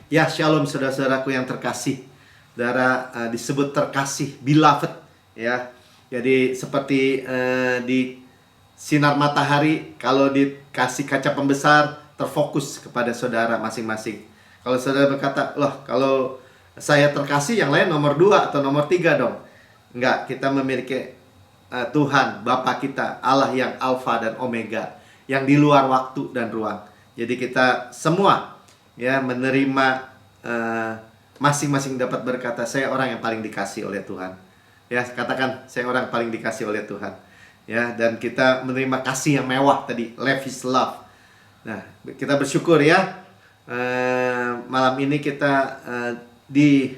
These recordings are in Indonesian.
Ya, shalom saudara-saudaraku yang terkasih. Saudara disebut terkasih, beloved ya. Jadi seperti di sinar matahari, kalau dikasih kaca pembesar terfokus kepada saudara masing-masing. Kalau saudara berkata, "Loh, kalau saya terkasih yang lain nomor 2 atau nomor 3 dong." Enggak, kita memiliki Tuhan, Bapa kita, Allah yang Alfa dan Omega, yang di luar waktu dan ruang. Jadi kita semua ya menerima, masing-masing dapat berkata, "Saya orang yang paling dikasih oleh Tuhan." Ya, katakan, "Saya orang yang paling dikasih oleh Tuhan." Ya, dan kita menerima kasih yang mewah tadi, lavish love. Nah, kita bersyukur ya. Malam ini kita di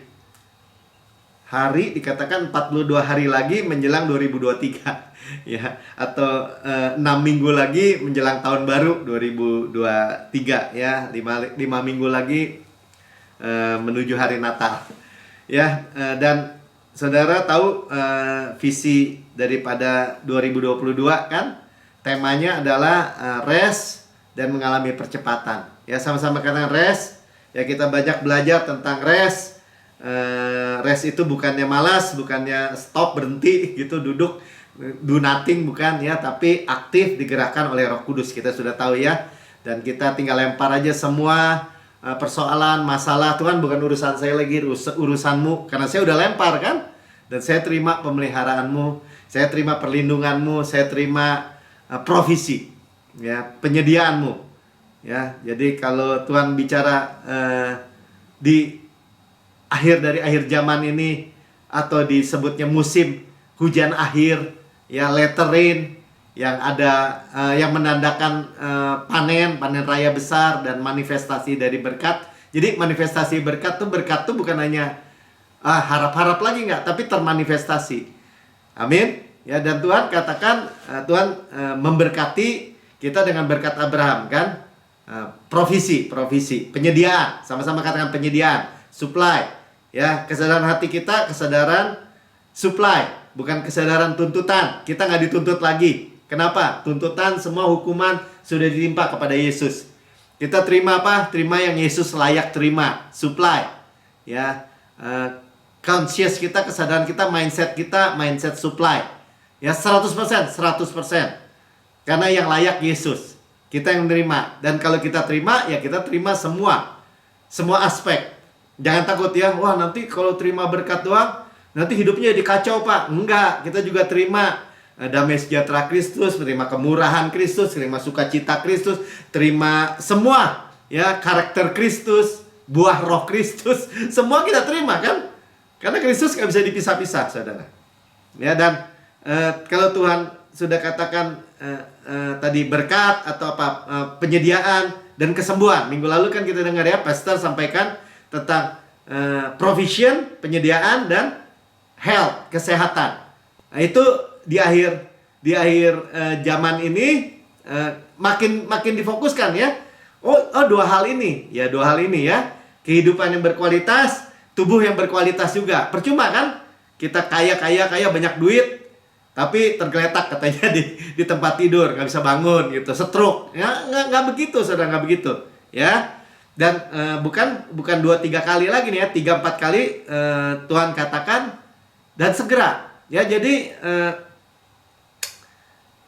hari dikatakan 42 hari lagi menjelang 2023 ya, atau 6 minggu lagi menjelang tahun baru 2023 ya, 5 minggu lagi menuju hari Natal ya. Dan saudara tahu visi daripada 2022 kan, temanya adalah rest dan mengalami percepatan ya. Sama-sama katakan rest ya. Kita banyak belajar tentang rest. Rest itu bukannya malas, bukannya stop, berhenti gitu, duduk, do nothing, bukan ya, tapi aktif, digerakkan oleh Roh Kudus. Kita sudah tahu ya. Dan kita tinggal lempar aja semua persoalan, masalah. Tuhan, bukan urusan saya lagi, urusanmu. Karena saya udah lempar kan. Dan saya terima pemeliharaanmu, saya terima perlindunganmu, saya terima provisi ya, penyediaanmu ya. Jadi kalau Tuhan bicara di akhir zaman ini, atau disebutnya musim hujan akhir ya, latter rain, yang ada yang menandakan panen raya besar dan manifestasi dari berkat. Jadi manifestasi berkat tuh bukan hanya harap-harap lagi, enggak, tapi termanifestasi. Amin ya. Dan Tuhan katakan, Tuhan memberkati kita dengan berkat Abraham kan, provisi, penyediaan. Sama-sama katakan penyediaan, supply ya. Kesadaran hati kita, kesadaran supply, bukan kesadaran tuntutan. Kita nggak dituntut lagi. Kenapa? Tuntutan, semua hukuman sudah ditimpa kepada Yesus. Kita terima apa? Terima yang Yesus layak terima, supply ya. Conscious kita, kesadaran kita, mindset supply ya, 100%. Karena yang layak Yesus, kita yang menerima. Dan kalau kita terima, ya kita terima semua aspek. Jangan takut ya, wah nanti kalau terima berkat doang, nanti hidupnya jadi kacau Pak. Enggak, kita juga terima damai sejahtera Kristus, terima kemurahan Kristus, terima sukacita Kristus, terima semua ya, karakter Kristus, buah roh Kristus, semua kita terima kan. Karena Kristus gak bisa dipisah-pisah, saudara ya. Dan kalau Tuhan sudah katakan tadi berkat atau apa, penyediaan dan kesembuhan. Minggu lalu kan kita dengar ya, Pastor sampaikan tentang provision, penyediaan, dan health, kesehatan. Nah, itu di akhir zaman ini makin difokuskan ya. Dua hal ini ya. Kehidupan yang berkualitas, tubuh yang berkualitas juga. Percuma kan kita kaya banyak duit, tapi tergeletak katanya di tempat tidur, nggak bisa bangun gitu, stroke ya. Nggak begitu, saudara, nggak begitu ya. Dan bukan 2-3 kali lagi nih ya, 3-4 kali Tuhan katakan dan segera ya. Jadi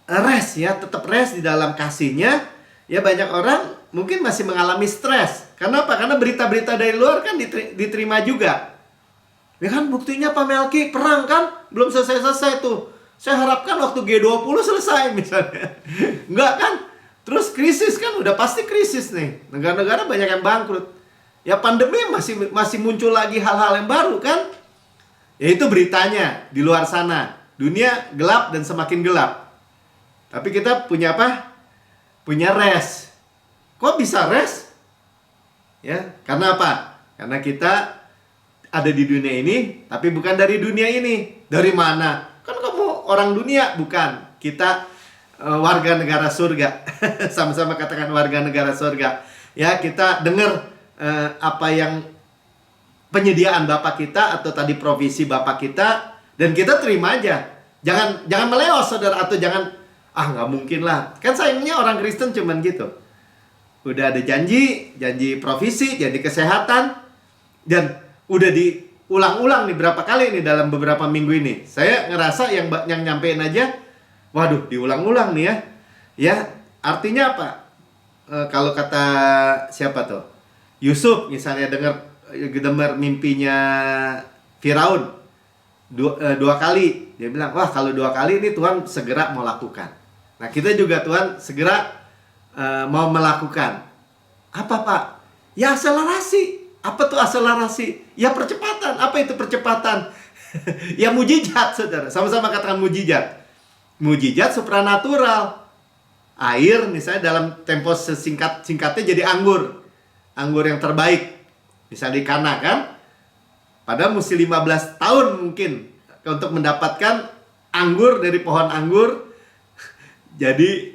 rest ya, tetap rest di dalam kasihnya ya. Banyak orang mungkin masih mengalami stres. Kenapa? Karena berita-berita dari luar kan diterima juga ya kan. Buktinya Pak Melki perang kan belum selesai tuh. Saya harapkan waktu G20 selesai misalnya. Enggak kan. Terus krisis kan, udah pasti krisis nih. Negara-negara banyak yang bangkrut. Ya pandemi masih muncul lagi hal-hal yang baru kan. Ya itu beritanya di luar sana. Dunia gelap dan semakin gelap. Tapi kita punya apa? Punya rest. Kok bisa rest? Ya, karena apa? Karena kita ada di dunia ini, tapi bukan dari dunia ini. Dari mana? Kan kamu orang dunia, bukan. Kita warga negara surga. Sama-sama katakan warga negara surga ya. Kita dengar apa yang penyediaan Bapak kita, atau tadi provisi Bapak kita, dan kita terima aja. Jangan meleos, saudara, atau jangan nggak mungkin lah. Kan sayangnya orang Kristen cuman gitu. udah ada janji provisi, janji kesehatan, dan udah diulang-ulang nih berapa kali nih dalam beberapa minggu ini. Saya ngerasa yang nyampein aja, waduh, diulang-ulang nih ya. Ya, artinya apa? Kalau kata siapa tuh? Yusuf misalnya dengar mimpinya Firaun dua kali, dia bilang, wah kalau 2 kali ini Tuhan segera mau lakukan. Nah kita juga Tuhan segera mau melakukan. Apa Pak? Ya akselerasi. Apa tuh akselerasi? Ya percepatan. Apa itu percepatan? Ya mujizat, saudara. Sama-sama katakan mujizat. Mujizat supranatural. Air misalnya dalam tempo singkatnya jadi anggur. Anggur yang terbaik. Misalnya di Kana kan. Padahal mesti 15 tahun mungkin untuk mendapatkan anggur dari pohon anggur jadi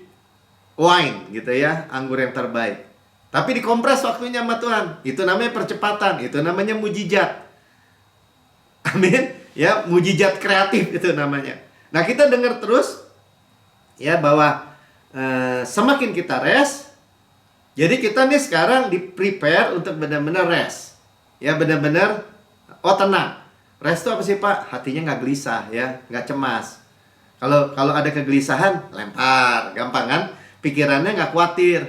wine gitu ya, anggur yang terbaik. Tapi dikompres waktunya sama Tuhan. Itu namanya percepatan, itu namanya mujizat. Amin. Ya, mujizat kreatif itu namanya. Nah, kita dengar terus ya bahwa semakin kita rest, jadi kita nih sekarang di prepare untuk benar-benar rest. Ya, benar-benar tenang. Rest itu apa sih Pak? Hatinya nggak gelisah ya, nggak cemas. Kalau ada kegelisahan, lempar, gampang kan? Pikirannya nggak khawatir.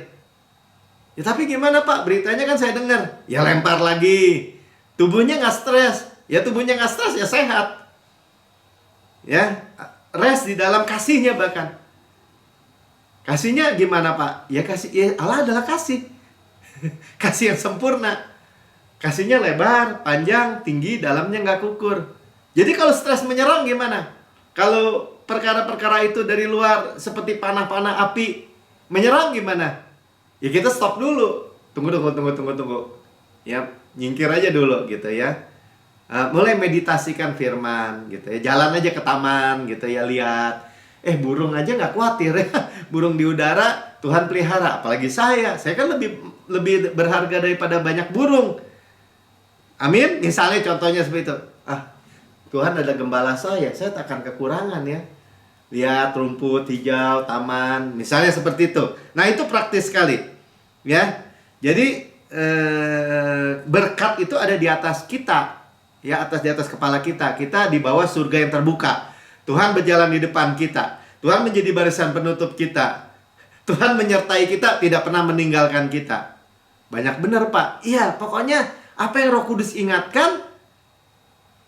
Ya tapi gimana Pak? Beritanya kan saya dengar. Ya lempar lagi. Tubuhnya nggak stres. Ya tubuhnya nggak stres, ya sehat. Ya, rest di dalam kasihnya bahkan. Kasihnya gimana Pak? Ya kasih, ya Allah adalah kasih. Kasih yang sempurna. Kasihnya lebar, panjang, tinggi, dalamnya nggak kukur. Jadi kalau stres menyerang gimana? Kalau perkara-perkara itu dari luar seperti panah-panah api menyerang gimana? Ya kita stop dulu. Tunggu. Ya, nyingkir aja dulu gitu ya. Mulai meditasikan firman gitu ya. Jalan aja ke taman gitu ya, lihat. Burung aja nggak khawatir ya. Burung di udara Tuhan pelihara. Apalagi saya kan lebih berharga daripada banyak burung. Amin. Misalnya contohnya seperti itu. Tuhan ada gembala saya tak akan kekurangan ya. Lihat rumput hijau, taman, misalnya seperti itu. Nah itu praktis sekali ya. Jadi berkat itu ada di atas kita ya, di atas kepala kita. Kita di bawah surga yang terbuka. Tuhan berjalan di depan kita. Tuhan menjadi barisan penutup kita. Tuhan menyertai kita, tidak pernah meninggalkan kita. Banyak benar Pak. Iya, pokoknya apa yang Roh Kudus ingatkan,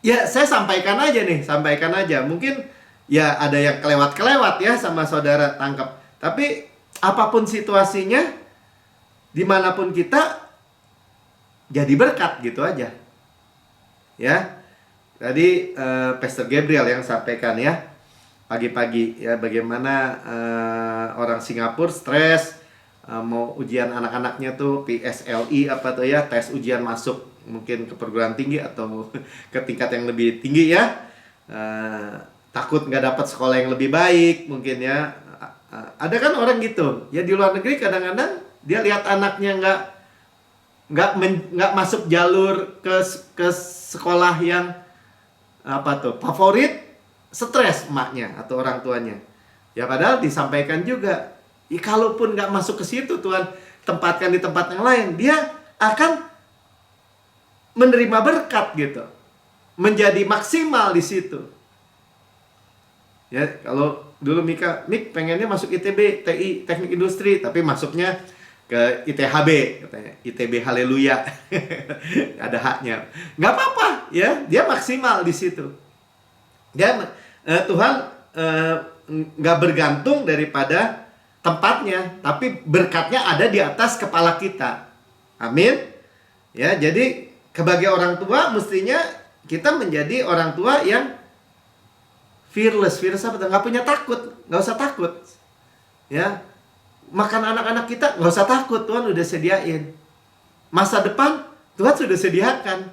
ya saya sampaikan aja. Mungkin ya ada yang kelewat ya sama saudara tangkap. Tapi apapun situasinya, dimanapun kita, jadi berkat gitu aja. Ya, tadi Pastor Gabriel yang sampaikan ya, pagi-pagi ya bagaimana orang Singapura stres, mau ujian anak-anaknya tuh PSLE apa tuh ya, tes ujian masuk mungkin ke perguruan tinggi atau ke tingkat yang lebih tinggi ya. Takut nggak dapat sekolah yang lebih baik mungkin ya. Ada kan orang gitu ya, di luar negeri kadang-kadang dia lihat anaknya nggak masuk jalur ke sekolah yang favorit, stres emaknya atau orang tuanya ya. Padahal disampaikan juga ya, kalaupun nggak masuk ke situ, Tuhan tempatkan di tempat yang lain, dia akan menerima berkat gitu, menjadi maksimal di situ. Ya, kalau dulu Mik pengennya masuk ITB, TI, Teknik Industri, tapi masuknya ke ITHB, katanya ITB Haleluya. Ada haknya. Nggak apa-apa, ya, dia maksimal di situ. Dia Tuhan nggak bergantung daripada tempatnya, tapi berkatnya ada di atas kepala kita. Amin. Ya, jadi sebagai orang tua mestinya kita menjadi orang tua yang fearless apa tuh? Nggak punya takut, nggak usah takut. Ya, makan anak-anak kita nggak usah takut, Tuhan udah sediain. Masa depan Tuhan sudah sediakan.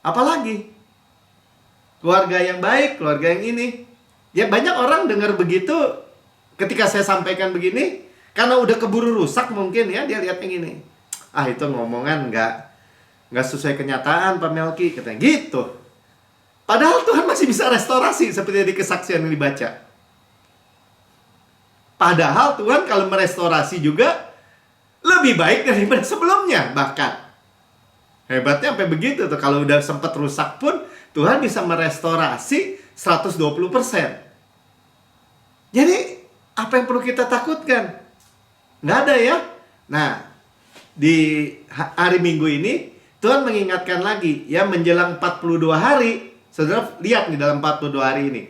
Apalagi keluarga yang baik, keluarga yang ini. Ya banyak orang dengar begitu, ketika saya sampaikan begini, karena udah keburu rusak mungkin ya, dia lihat yang ini. Itu ngomongan nggak sesuai kenyataan Pak Melki, katanya gitu. Padahal Tuhan masih bisa restorasi seperti di kesaksian yang dibaca. Padahal Tuhan kalau merestorasi juga lebih baik daripada sebelumnya bahkan. Hebatnya sampai begitu tuh, kalau udah sempat rusak pun Tuhan bisa merestorasi 120%. Jadi apa yang perlu kita takutkan? Nggak ada ya. Nah, di hari Minggu ini Tuhan mengingatkan lagi ya, menjelang 42 hari. Saudara lihat nih dalam 42 hari ini.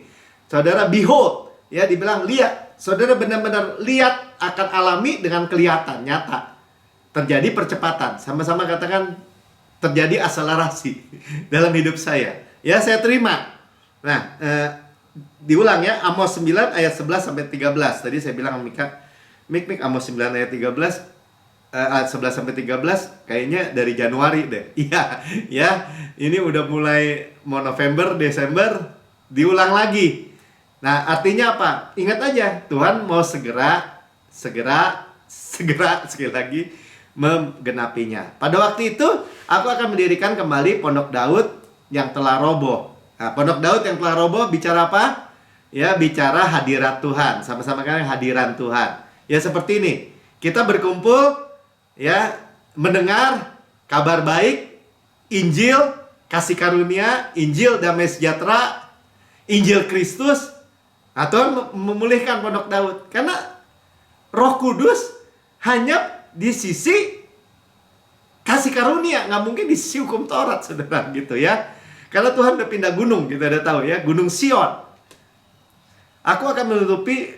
Saudara behold, ya dibilang lihat. Saudara benar-benar lihat, akan alami dengan kelihatan nyata. Terjadi percepatan. Sama-sama katakan, terjadi akselerasi dalam hidup saya. Ya, saya terima. Nah, diulang ya, Amos 9 ayat 11 sampai 13. Tadi saya bilang Mika, Mik Amos 9 ayat 13, ayat 11 sampai 13 kayaknya dari Januari deh. Iya, ya. Ini udah mulai mau November, Desember, diulang lagi. Nah, artinya apa? Ingat aja, Tuhan mau segera sekali lagi menggenapinya. Pada waktu itu, aku akan mendirikan kembali Pondok Daud yang telah roboh. Nah, Pondok Daud yang telah roboh bicara apa? Ya, bicara hadirat Tuhan. Sama-sama kan hadiran Tuhan. Ya, seperti ini. Kita berkumpul, ya, mendengar kabar baik, Injil, kasih karunia, Injil damai sejahtera, Injil Kristus. Nah, Tuhan memulihkan Pondok Daud. Karena Roh Kudus hanya di sisi kasih karunia, nggak mungkin di sisi hukum Taurat, saudara, gitu ya. Karena Tuhan udah pindah gunung, kita udah tahu ya, Gunung Sion. Aku akan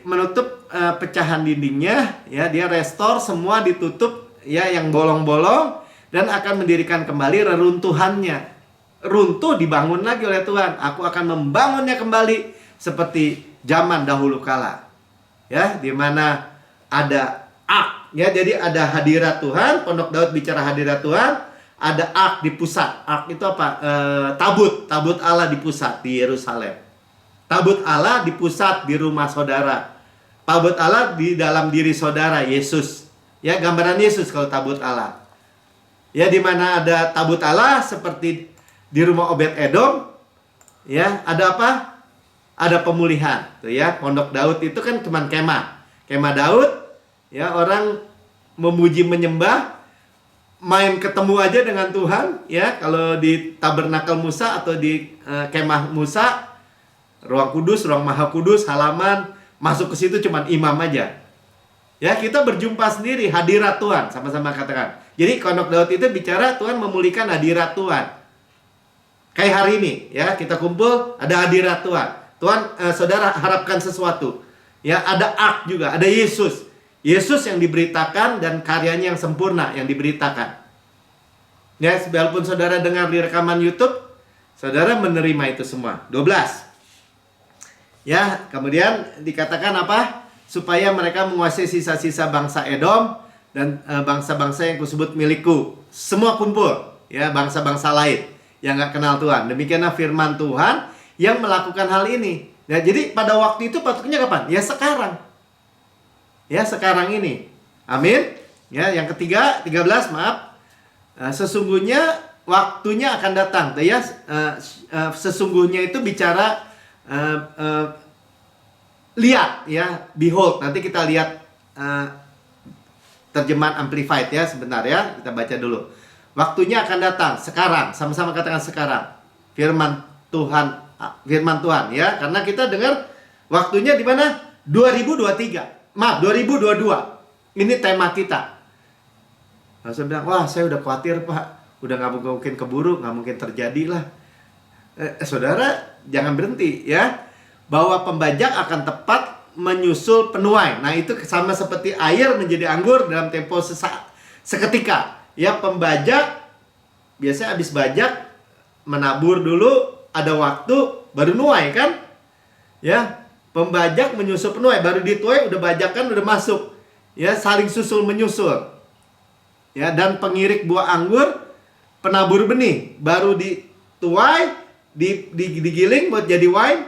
menutup pecahan dindingnya, ya, dia restore semua, ditutup ya yang bolong-bolong, dan akan mendirikan kembali reruntuhannya. Runtuh dibangun lagi oleh Tuhan. Aku akan membangunnya kembali seperti zaman dahulu kala. Ya, di mana ada ark, ya, jadi ada hadirat Tuhan. Pondok Daud bicara hadirat Tuhan. Ada ark di pusat. Ark itu apa? Tabut Allah di pusat di Yerusalem. Tabut Allah di pusat di rumah saudara. Tabut Allah di dalam diri saudara, Yesus. Ya, gambaran Yesus kalau tabut Allah. Ya, di mana ada tabut Allah seperti di rumah Obed Edom. Ya, ada apa? Ada pemulihan. Tuh ya, Pondok Daud itu kan cuma kemah. Kemah Daud, ya, orang memuji menyembah, main ketemu aja dengan Tuhan, ya. Kalau di tabernakel Musa atau di kemah Musa, ruang kudus, ruang maha kudus, halaman, masuk ke situ cuma imam aja. Ya, kita berjumpa sendiri hadirat Tuhan, sama-sama katakan. Jadi Pondok Daud itu bicara Tuhan memulihkan hadirat Tuhan. Kayak hari ini, ya, kita kumpul, ada hadirat Tuhan. Tuhan, saudara harapkan sesuatu. Ya, ada ark juga, ada Yesus. Yesus yang diberitakan dan karyanya yang sempurna yang diberitakan. Ya, walaupun saudara dengar di rekaman YouTube, saudara menerima itu semua. 12. Ya, kemudian dikatakan apa? Supaya mereka menguasai sisa-sisa bangsa Edom dan bangsa-bangsa yang kusebut milikku. Semua kumpul, ya, bangsa-bangsa lain yang gak kenal Tuhan. Demikianlah firman Tuhan yang melakukan hal ini. Ya, jadi pada waktu itu patutnya kapan? Ya, sekarang. Ya, sekarang ini. Amin. Ya, yang ketiga, 13, maaf. Sesungguhnya waktunya akan datang. Ya, sesungguhnya itu bicara lihat, ya, behold. Nanti kita lihat terjemahan Amplified ya, sebentar ya. Kita baca dulu. Waktunya akan datang sekarang. Sama-sama katakan sekarang. Firman Tuhan ya, karena kita dengar waktunya di mana? 2023. Maaf, 2022. Ini tema kita. Nah, saya bilang, wah, saya udah khawatir, Pak. Udah nggak mungkin keburu, nggak mungkin terjadi lah. Saudara, jangan berhenti ya. Bahwa pembajak akan tepat menyusul penuai. Nah, itu sama seperti air menjadi anggur dalam tempo seketika. Ya, pembajak biasanya habis bajak menabur dulu, ada waktu baru nuai kan? Ya, pembajak menyusul penuai, baru dituai udah bajakan udah masuk. Ya, saling susul menyusul. Ya, dan pengirik buah anggur, penabur benih, baru dituai, digiling buat jadi wine,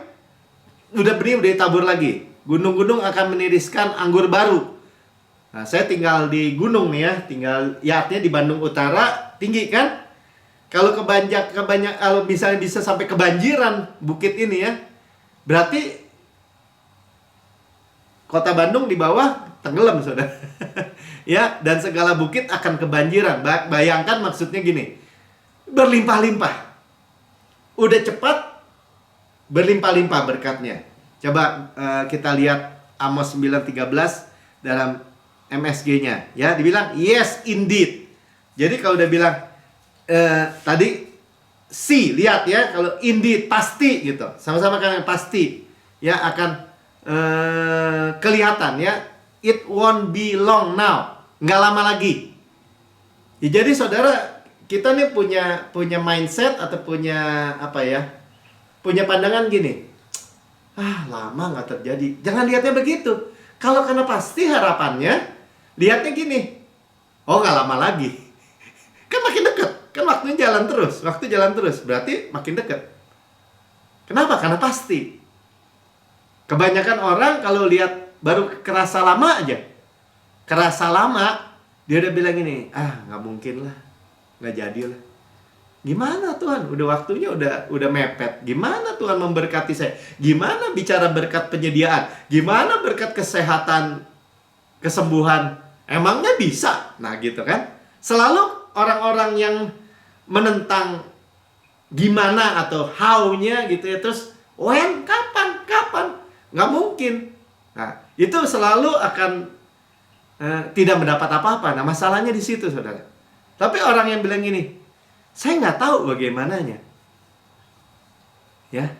udah benih udah ditabur lagi. Gunung-gunung akan meniriskan anggur baru. Nah, saya tinggal di gunung nih ya, artinya di Bandung Utara, tinggi kan? Kalau kalau misalnya bisa sampai kebanjiran bukit ini ya, berarti kota Bandung di bawah tenggelam, saudara. Ya, dan segala bukit akan kebanjiran. Bayangkan maksudnya gini, berlimpah-limpah. Udah cepat, berlimpah-limpah berkatnya. Coba kita lihat Amos 9:13 dalam MSG-nya. Ya, dibilang yes indeed. Jadi kalau udah bilang tadi see, lihat ya, kalau indeed pasti gitu. Sama-sama kan yang pasti. Ya, akan kelihatan ya. It won't be long now. Nggak lama lagi. Ya, jadi saudara, kita nih punya mindset atau punya apa ya? Punya pandangan gini. Lama nggak terjadi. Jangan lihatnya begitu. Kalau karena pasti harapannya, lihatnya gini. Oh, nggak lama lagi. Kan makin dekat. Kan waktunya jalan terus. Waktu jalan terus. Berarti makin dekat. Kenapa? Karena pasti. Kebanyakan orang kalau lihat baru kerasa lama aja. Kerasa lama, dia udah bilang gini, nggak mungkin lah. Nggak jadi lah. Gimana Tuhan? Udah waktunya udah mepet. Gimana Tuhan memberkati saya? Gimana bicara berkat penyediaan? Gimana berkat kesehatan, kesembuhan? Emangnya bisa? Nah gitu kan. Selalu orang-orang yang menentang gimana atau how-nya gitu ya. Terus when? Kapan? Nggak mungkin. Nah itu selalu akan tidak mendapat apa-apa. Nah masalahnya di situ saudara. Tapi orang yang bilang gini, saya nggak tahu bagaimananya. Ya,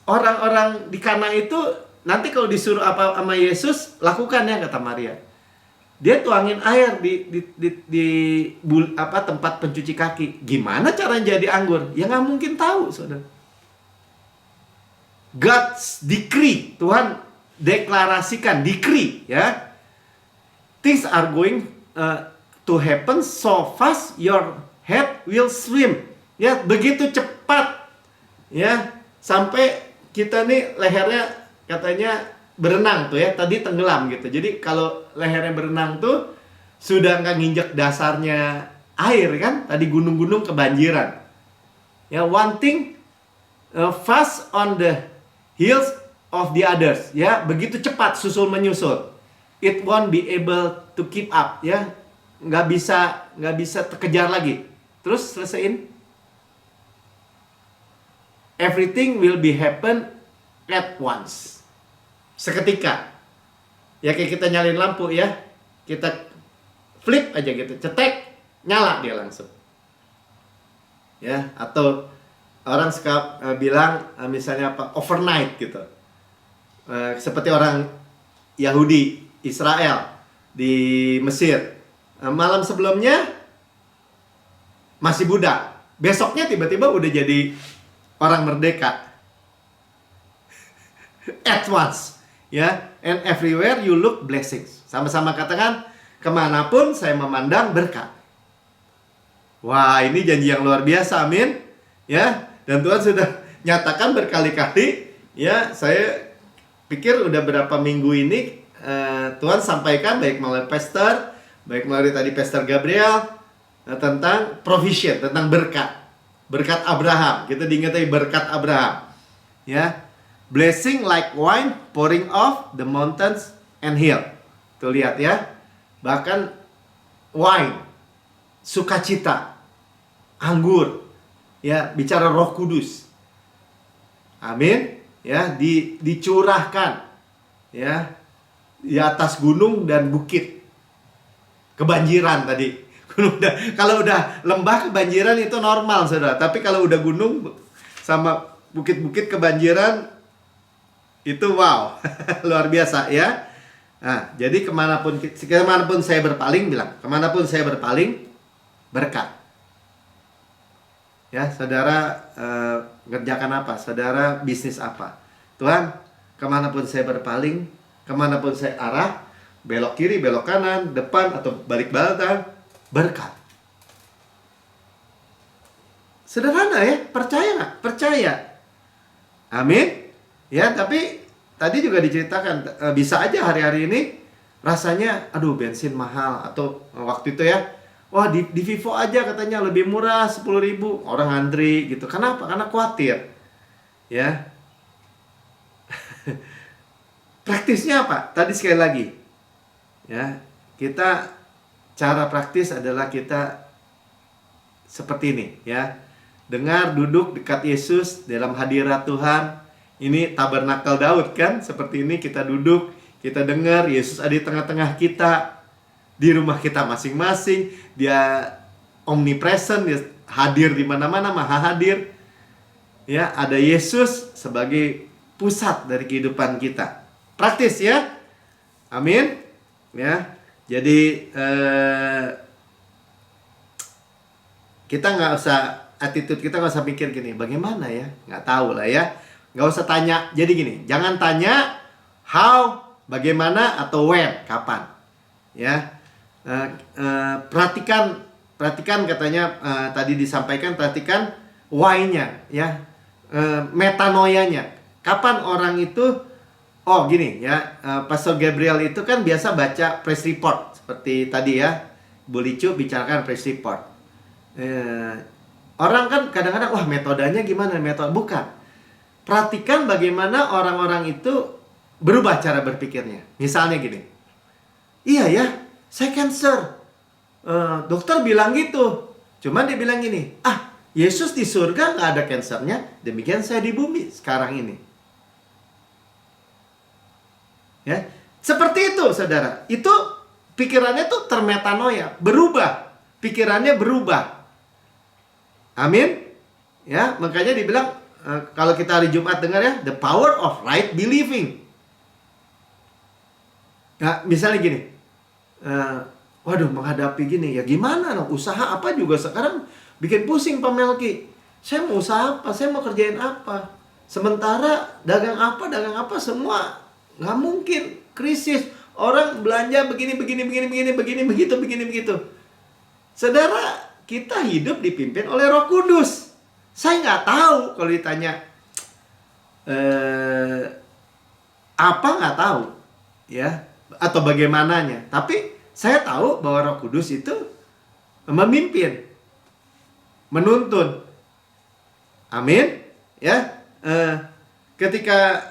orang-orang di Kana itu nanti kalau disuruh apa sama Yesus, lakukan ya kata Maria. Dia tuangin air di tempat pencuci kaki. Gimana cara jadi anggur? Ya nggak mungkin tahu, saudara. God's decree, Tuhan deklarasikan, decree, ya. Things are going to happen so fast your head will swim. Ya, begitu cepat. Ya, sampai kita nih lehernya katanya berenang tuh ya. Tadi tenggelam gitu. Jadi kalau lehernya berenang tuh sudah nggak nginjek dasarnya air kan. Tadi gunung-gunung kebanjiran. Ya, one thing fast on the heels of the others. Ya, begitu cepat susul menyusul. It won't be able to keep up. Ya, nggak bisa terkejar lagi. Terus selesaiin. Everything will be happen at once. Seketika. Ya kayak kita nyalain lampu ya. Kita flip aja gitu, cetek, nyala dia langsung. Ya, atau orang suka bilang misalnya apa? Overnight gitu. Seperti orang Yahudi, Israel di Mesir. Malam sebelumnya masih budak. Besoknya tiba-tiba udah jadi orang merdeka. At once. Ya. And everywhere you look blessings. Sama-sama katakan, kemanapun saya memandang berkat. Wah, ini janji yang luar biasa, amin. Ya. Dan Tuhan sudah nyatakan berkali-kali. Ya, saya pikir udah berapa minggu ini Tuhan sampaikan baik melalui pastor, baik melalui tadi Pastor Gabriel, tentang provision, tentang berkat. Berkat Abraham. Kita diingetin berkat Abraham. Ya. Blessing like wine pouring off the mountains and hill. Tuh lihat ya. Bahkan wine, sukacita, anggur. Ya, bicara Roh Kudus. Amin. Ya, dicurahkan. Ya. Di atas gunung dan bukit. Kebanjiran tadi. Kalau udah lembah kebanjiran itu normal, saudara. Tapi kalau udah gunung sama bukit-bukit kebanjiran, itu wow, luar biasa ya. Nah, jadi kemanapun saya berpaling, bilang kemanapun saya berpaling, berkat. Ya, saudara ngerjakan apa? Saudara bisnis apa? Tuhan, kemanapun saya berpaling, kemanapun saya arah, belok kiri, belok kanan, depan atau balik belakang, berkat. Sederhana ya, percaya nggak? Percaya. Amin. Ya, tapi tadi juga diceritakan bisa aja hari-hari ini rasanya, aduh bensin mahal atau waktu itu ya, wah di Vivo aja katanya lebih murah 10.000, orang antri gitu. Kenapa? Karena khawatir. Ya. Praktisnya apa? Tadi sekali lagi. Ya, cara praktis adalah kita seperti ini ya. Dengar, duduk dekat Yesus dalam hadirat Tuhan. Ini tabernakel Daud kan, seperti ini kita duduk, kita dengar Yesus ada di tengah-tengah kita, di rumah kita masing-masing. Dia omnipresent, dia hadir di mana-mana, maha hadir. Ya, ada Yesus sebagai pusat dari kehidupan kita. Praktis ya. Amin. Ya. Jadi kita nggak usah, attitude kita nggak usah pikir gini, bagaimana ya? Nggak tahu lah ya. Nggak usah tanya. Jadi gini, jangan tanya how, bagaimana, atau when, kapan. Ya, perhatikan katanya tadi disampaikan, perhatikan why-nya, ya, metanoianya. Kapan orang itu, oh gini ya, Pastor Gabriel itu kan biasa baca press report seperti tadi ya, Bu Licu bicarakan press report. Orang kan kadang-kadang, wah metodenya gimana? Bukan. Perhatikan bagaimana orang-orang itu berubah cara berpikirnya. Misalnya gini, iya ya, saya cancer. Dokter bilang gitu. Cuman dia bilang gini, Yesus di surga nggak ada cancernya, demikian saya di bumi sekarang ini. Ya, seperti itu saudara. Itu pikirannya tuh termetanoia, berubah. Pikirannya berubah. Amin. Ya, makanya dibilang, kalau kita hari Jumat dengar ya, the power of right believing. Nah, misalnya gini, waduh menghadapi gini, ya gimana dong, usaha apa juga sekarang bikin pusing Pak Melki. Saya mau usaha apa, saya mau kerjain apa. Sementara dagang apa semua nggak mungkin, krisis. Orang belanja begini, begitu. Saudara, kita hidup dipimpin oleh Roh Kudus. Saya nggak tahu kalau ditanya apa, nggak tahu ya, atau bagaimananya. Tapi saya tahu bahwa Roh Kudus itu memimpin, menuntun. Amin. Ya, ketika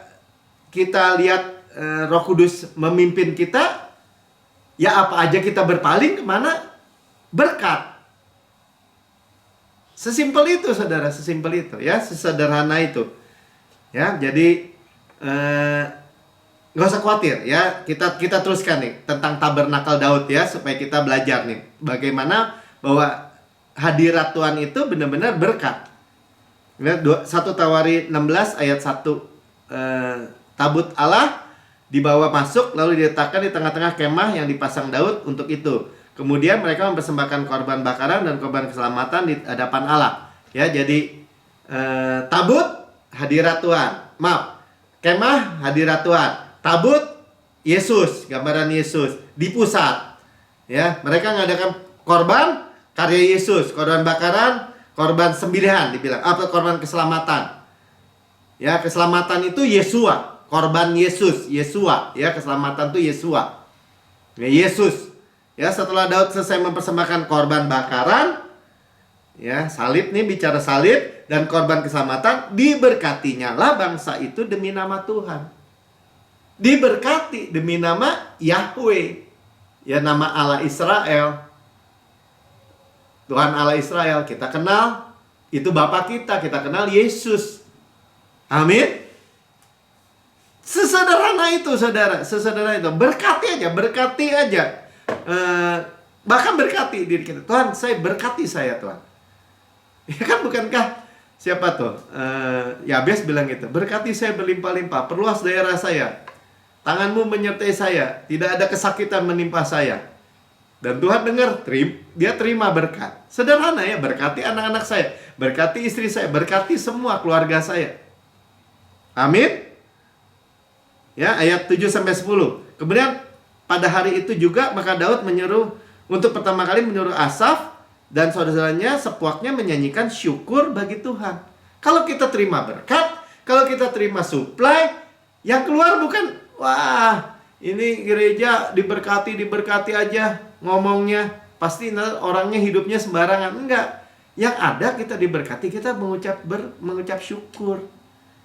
kita lihat Roh Kudus memimpin kita, ya apa aja kita berpaling kemana? Berkat. Sesimpel itu saudara, sesimpel itu ya, sesederhana itu. Ya, jadi nggak usah khawatir ya. Kita teruskan nih tentang tabernakel Daud ya, supaya kita belajar nih bagaimana bahwa hadirat Tuhan itu benar-benar berkat. 1 Tawari 16 ayat 1, tabut Allah dibawa masuk lalu diletakkan di tengah-tengah kemah yang dipasang Daud untuk itu. Kemudian mereka mempersembahkan korban bakaran dan korban keselamatan di hadapan Allah. Ya, jadi tabut hadirat Tuhan. Maaf, kemah hadirat Tuhan. Tabut Yesus, gambaran Yesus di pusat. Ya, mereka mengadakan korban karya Yesus, korban bakaran, korban sembelihan dibilang, apa korban keselamatan. Ya, keselamatan itu Yesua, korban Yesus, Yesua, ya, keselamatan itu Yesua. Ya, Yesus. Ya, setelah Daud selesai mempersembahkan korban bakaran, ya, salib nih, bicara salib dan korban keselamatan, diberkatinya lah bangsa itu demi nama Tuhan. Diberkati demi nama Yahweh, ya, nama Allah Israel. Tuhan Allah Israel kita kenal, itu Bapa kita kenal Yesus. Amin. Sesederhana itu saudara, sesederhana itu. Berkati aja. Bahkan berkati diri kita. Tuhan, saya berkati saya Tuhan. Ya kan, bukankah siapa tuh? Yabes bilang gitu. Berkati saya berlimpah-limpah, perluas daerah saya. Tanganmu menyertai saya, tidak ada kesakitan menimpa saya. Dan Tuhan dengar, dia terima berkat. Sederhana ya, berkati anak-anak saya, berkati istri saya, berkati semua keluarga saya. Amin. Ya, ayat 7-10. Kemudian pada hari itu juga maka Daud untuk pertama kali menyuruh Asaf dan saudara-saudaranya sepuaknya menyanyikan syukur bagi Tuhan. Kalau kita terima berkat, kalau kita terima supply, yang keluar bukan, wah, ini gereja diberkati aja ngomongnya, pasti orangnya hidupnya sembarangan. Enggak. Yang ada kita diberkati, kita mengucap syukur.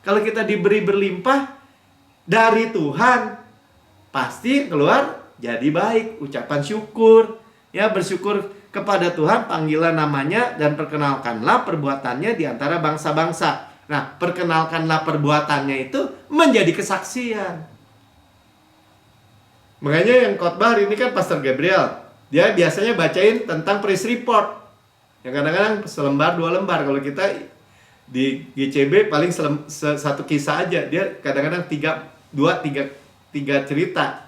Kalau kita diberi berlimpah dari Tuhan, pasti keluar jadi baik, ucapan syukur. Ya, bersyukur kepada Tuhan, panggilan namanya, dan perkenalkanlah perbuatannya di antara bangsa-bangsa. Nah, perkenalkanlah perbuatannya itu menjadi kesaksian. Makanya yang khotbah hari ini kan Pastor Gabriel. Dia biasanya bacain tentang praise report. Yang kadang-kadang selembar, 2 lembar. Kalau kita di GCB paling satu kisah aja. Dia kadang-kadang 3 cerita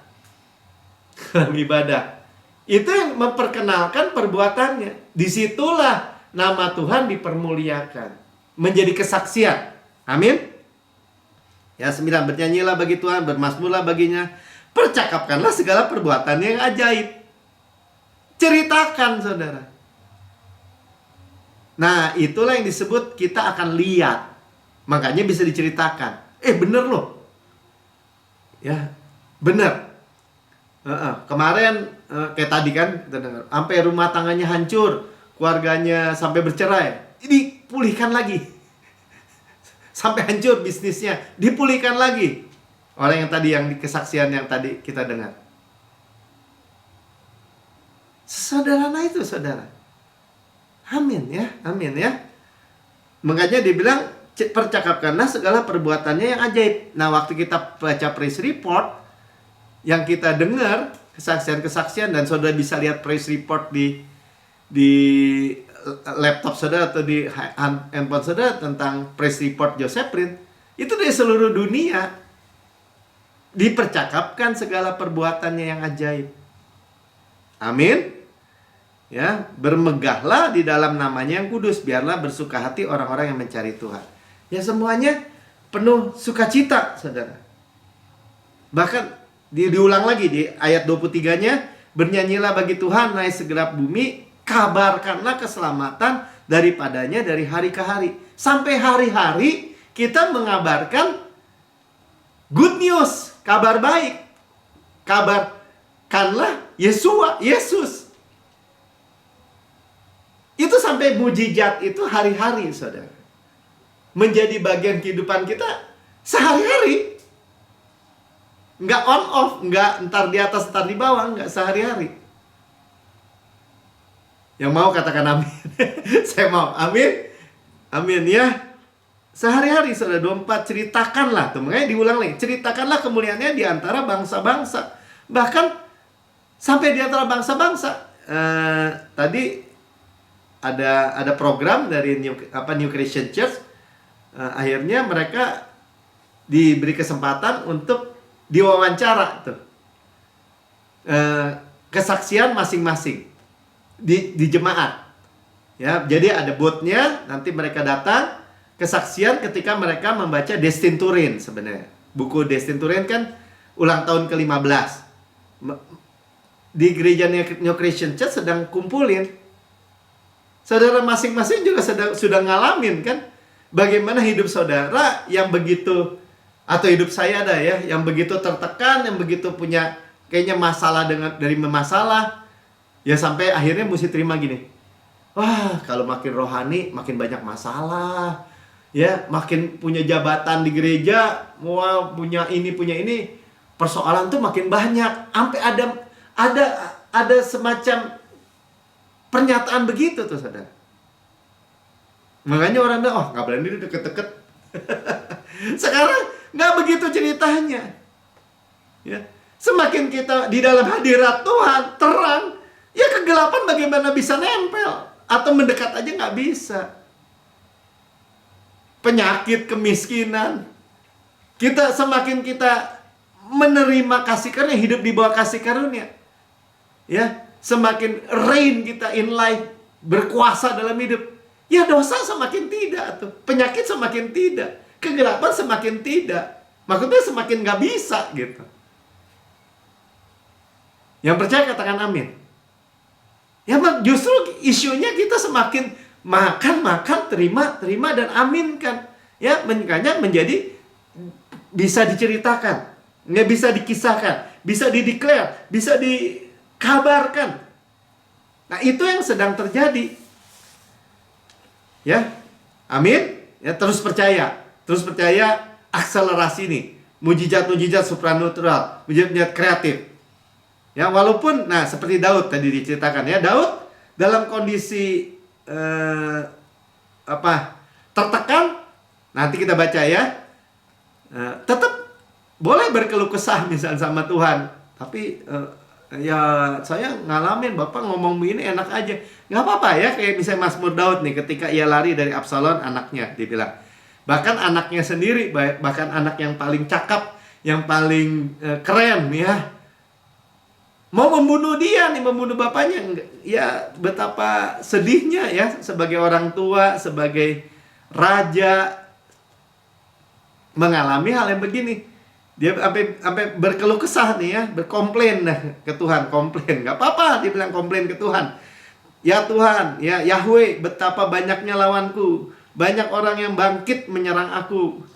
dalam ibadah. Itu yang memperkenalkan perbuatannya. Disitulah nama Tuhan dipermuliakan, menjadi kesaksian. Amin. Ya, 9, bernyanyilah bagi Tuhan, bermazmurlah baginya, percakapkanlah segala perbuatannya yang ajaib. Ceritakan, saudara. Nah, itulah yang disebut kita akan lihat. Makanya bisa diceritakan. Bener loh. Ya, bener. Kemarin kayak tadi kan, sampai rumah tangganya hancur, keluarganya sampai bercerai, dipulihkan lagi. Sampai hancur bisnisnya, dipulihkan lagi. Orang yang tadi, yang di kesaksian yang tadi kita dengar. Sesederhana itu, saudara. Amin ya, amin ya. Makanya dibilang percakapkanlah segala perbuatannya yang ajaib. Nah, waktu kita baca praise report, yang kita dengar kesaksian-kesaksian, dan saudara bisa lihat praise report di laptop saudara atau di handphone saudara tentang praise report Joseph Prince, itu dari seluruh dunia dipercakapkan segala perbuatannya yang ajaib. Amin. Ya, bermegahlah di dalam namanya yang kudus, biarlah bersuka hati orang-orang yang mencari Tuhan. Ya, semuanya penuh sukacita, saudara. Bahkan diulang lagi di ayat 23-nya, bernyanyilah bagi Tuhan, hai segenap bumi, kabarkanlah keselamatan daripadanya dari hari ke hari. Sampai hari-hari kita mengabarkan good news, kabar baik. Kabarkanlah Yesus. Itu sampai mujizat itu hari-hari, saudara. Menjadi bagian kehidupan kita sehari-hari. Nggak on off, nggak entar di atas, entar di bawah, nggak sehari-hari. Yang mau katakan amin. Saya mau, amin. Amin ya. Sehari-hari, saudara, 24, ceritakanlah. Tuh, makanya diulang lagi. Ceritakanlah kemuliaannya di antara bangsa-bangsa. Bahkan sampai di antara bangsa-bangsa. Tadi ada program dari New Christian Church. Akhirnya mereka diberi kesempatan untuk diwawancara tuh. Kesaksian masing-masing di jemaat. Ya, jadi ada booth-nya, nanti mereka datang kesaksian ketika mereka membaca Destin Turin sebenarnya. Buku Destin Turin kan ulang tahun ke-15. Di gereja New Christian Church sedang kumpulin. Saudara masing-masing juga sudah ngalamin kan, bagaimana hidup saudara yang begitu, atau hidup saya ada ya, yang begitu tertekan, yang begitu punya kayaknya masalah dari masalah, ya sampai akhirnya mesti terima gini. Wah, kalau makin rohani makin banyak masalah. Ya, makin punya jabatan di gereja, mau punya ini, persoalan tuh makin banyak. Sampai ada semacam pernyataan begitu tuh, saudara. Makanya orang bilang, oh nggak berani deket-deket. Sekarang nggak begitu ceritanya. Ya, semakin kita di dalam hadirat Tuhan terang, ya kegelapan bagaimana bisa nempel atau mendekat aja nggak bisa. Penyakit, kemiskinan, semakin kita menerima kasih karunia, hidup di bawah kasih karunia, ya. Semakin reign kita in life, berkuasa dalam hidup, ya dosa semakin tidak tuh, penyakit semakin tidak, kegelapan semakin tidak, maksudnya semakin gak bisa gitu. Yang percaya katakan amin. Ya, justru isunya kita semakin makan, terima dan aminkan. Ya, makanya menjadi bisa diceritakan, nggak bisa dikisahkan, bisa dideklar, bisa kabarkan. Nah, itu yang sedang terjadi. Ya. Amin. Ya, terus percaya akselerasi ini. Mujizat supranatural, mujizat kreatif. Ya, walaupun, nah seperti Daud tadi diceritakan ya, Daud dalam kondisi tertekan, nanti kita baca ya, tetap boleh berkeluh kesah misalnya sama Tuhan, tapi ya saya ngalamin Bapak ngomong begini enak aja, nggak apa-apa ya. Kayak misalnya Mazmur Daud nih, ketika ia lari dari Absalom anaknya, dibilang bahkan anaknya sendiri, bahkan anak yang paling cakap, yang paling keren ya, mau membunuh dia nih, membunuh bapaknya. Ya betapa sedihnya ya, sebagai orang tua, sebagai raja, mengalami hal yang begini. Dia sampai berkeluh kesah nih ya, berkomplain ke Tuhan, komplain. Nggak apa-apa, dia bilang komplain ke Tuhan. Ya Tuhan, ya Yahweh, betapa banyaknya lawanku. Banyak orang yang bangkit menyerang aku.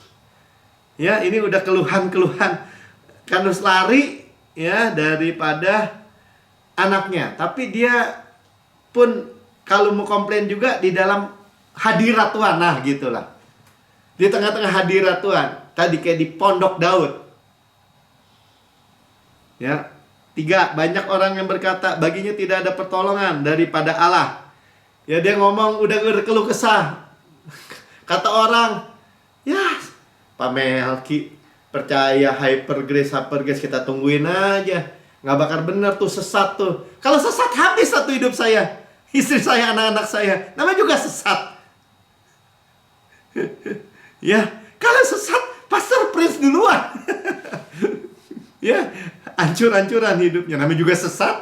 Ya, ini udah keluhan-keluhan. Kan harus lari ya daripada anaknya. Tapi dia pun kalau mau komplain juga di dalam hadirat Tuhan. Nah, gitulah. Di tengah-tengah hadirat Tuhan. Tadi kayak di pondok Daud. Ya, 3, banyak orang yang berkata baginya tidak ada pertolongan daripada Allah. Ya, dia ngomong udah berkeluh kesah. Kata orang, ya Pak Melki percaya hyper grace kita tungguin aja. Nggak bakal bener tuh, sesat tuh. Kalau sesat habis satu hidup saya, istri saya, anak-anak saya. Namanya juga sesat. Ya, kalau sesat Pastor Prince duluan. Ya, hancur-hancuran hidupnya, namanya juga sesat.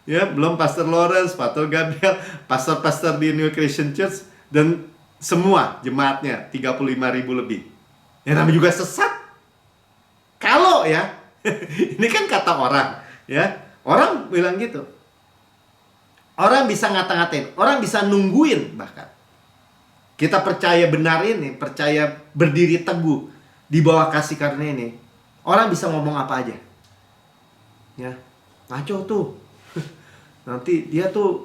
Ya, belum Pastor Lawrence, Pastor Gabriel, pastor-pastor di New Christian Church, dan semua jemaatnya 35.000 lebih. Ya, namanya juga sesat. Kalau ya, ini kan kata orang, ya. Orang bilang gitu. Orang bisa ngata-ngatain, orang bisa nungguin bahkan. Kita percaya benar ini, percaya berdiri teguh di bawah kasih karunia ini. Orang bisa ngomong apa aja. Ya, ngaco tuh. Nanti dia tuh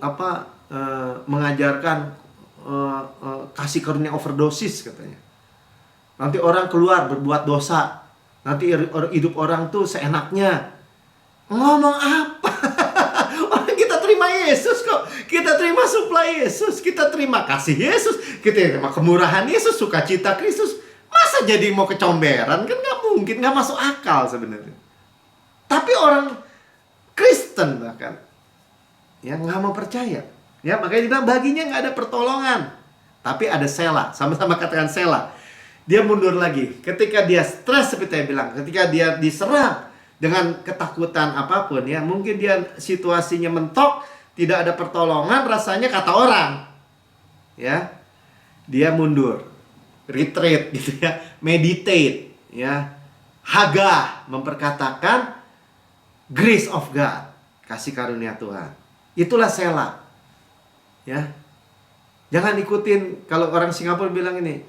mengajarkan kasih karunia overdosis katanya. Nanti orang keluar berbuat dosa. Nanti hidup orang tuh seenaknya. Ngomong apa? Orang kita terima Yesus kok. Kita terima suplai Yesus. Kita terima kasih Yesus. Kita terima kemurahan Yesus, sukacita Kristus. Masa jadi mau kecomberan? Kan nggak mungkin, nggak masuk akal sebenarnya. Tapi orang Kristen bahkan yang nggak mau percaya, ya makanya dia bilang baginya nggak ada pertolongan. Tapi ada Sela, sama-sama katakan Sela. Dia mundur lagi. Ketika dia stres seperti saya bilang, ketika dia diserang dengan ketakutan apapun, ya mungkin dia situasinya mentok, tidak ada pertolongan, rasanya kata orang, ya dia mundur. Retreat gitu ya, meditate ya, Hagah memperkatakan grace of God, kasih karunia Tuhan. Itulah Sela. Ya. Jangan ikutin kalau orang Singapura bilang ini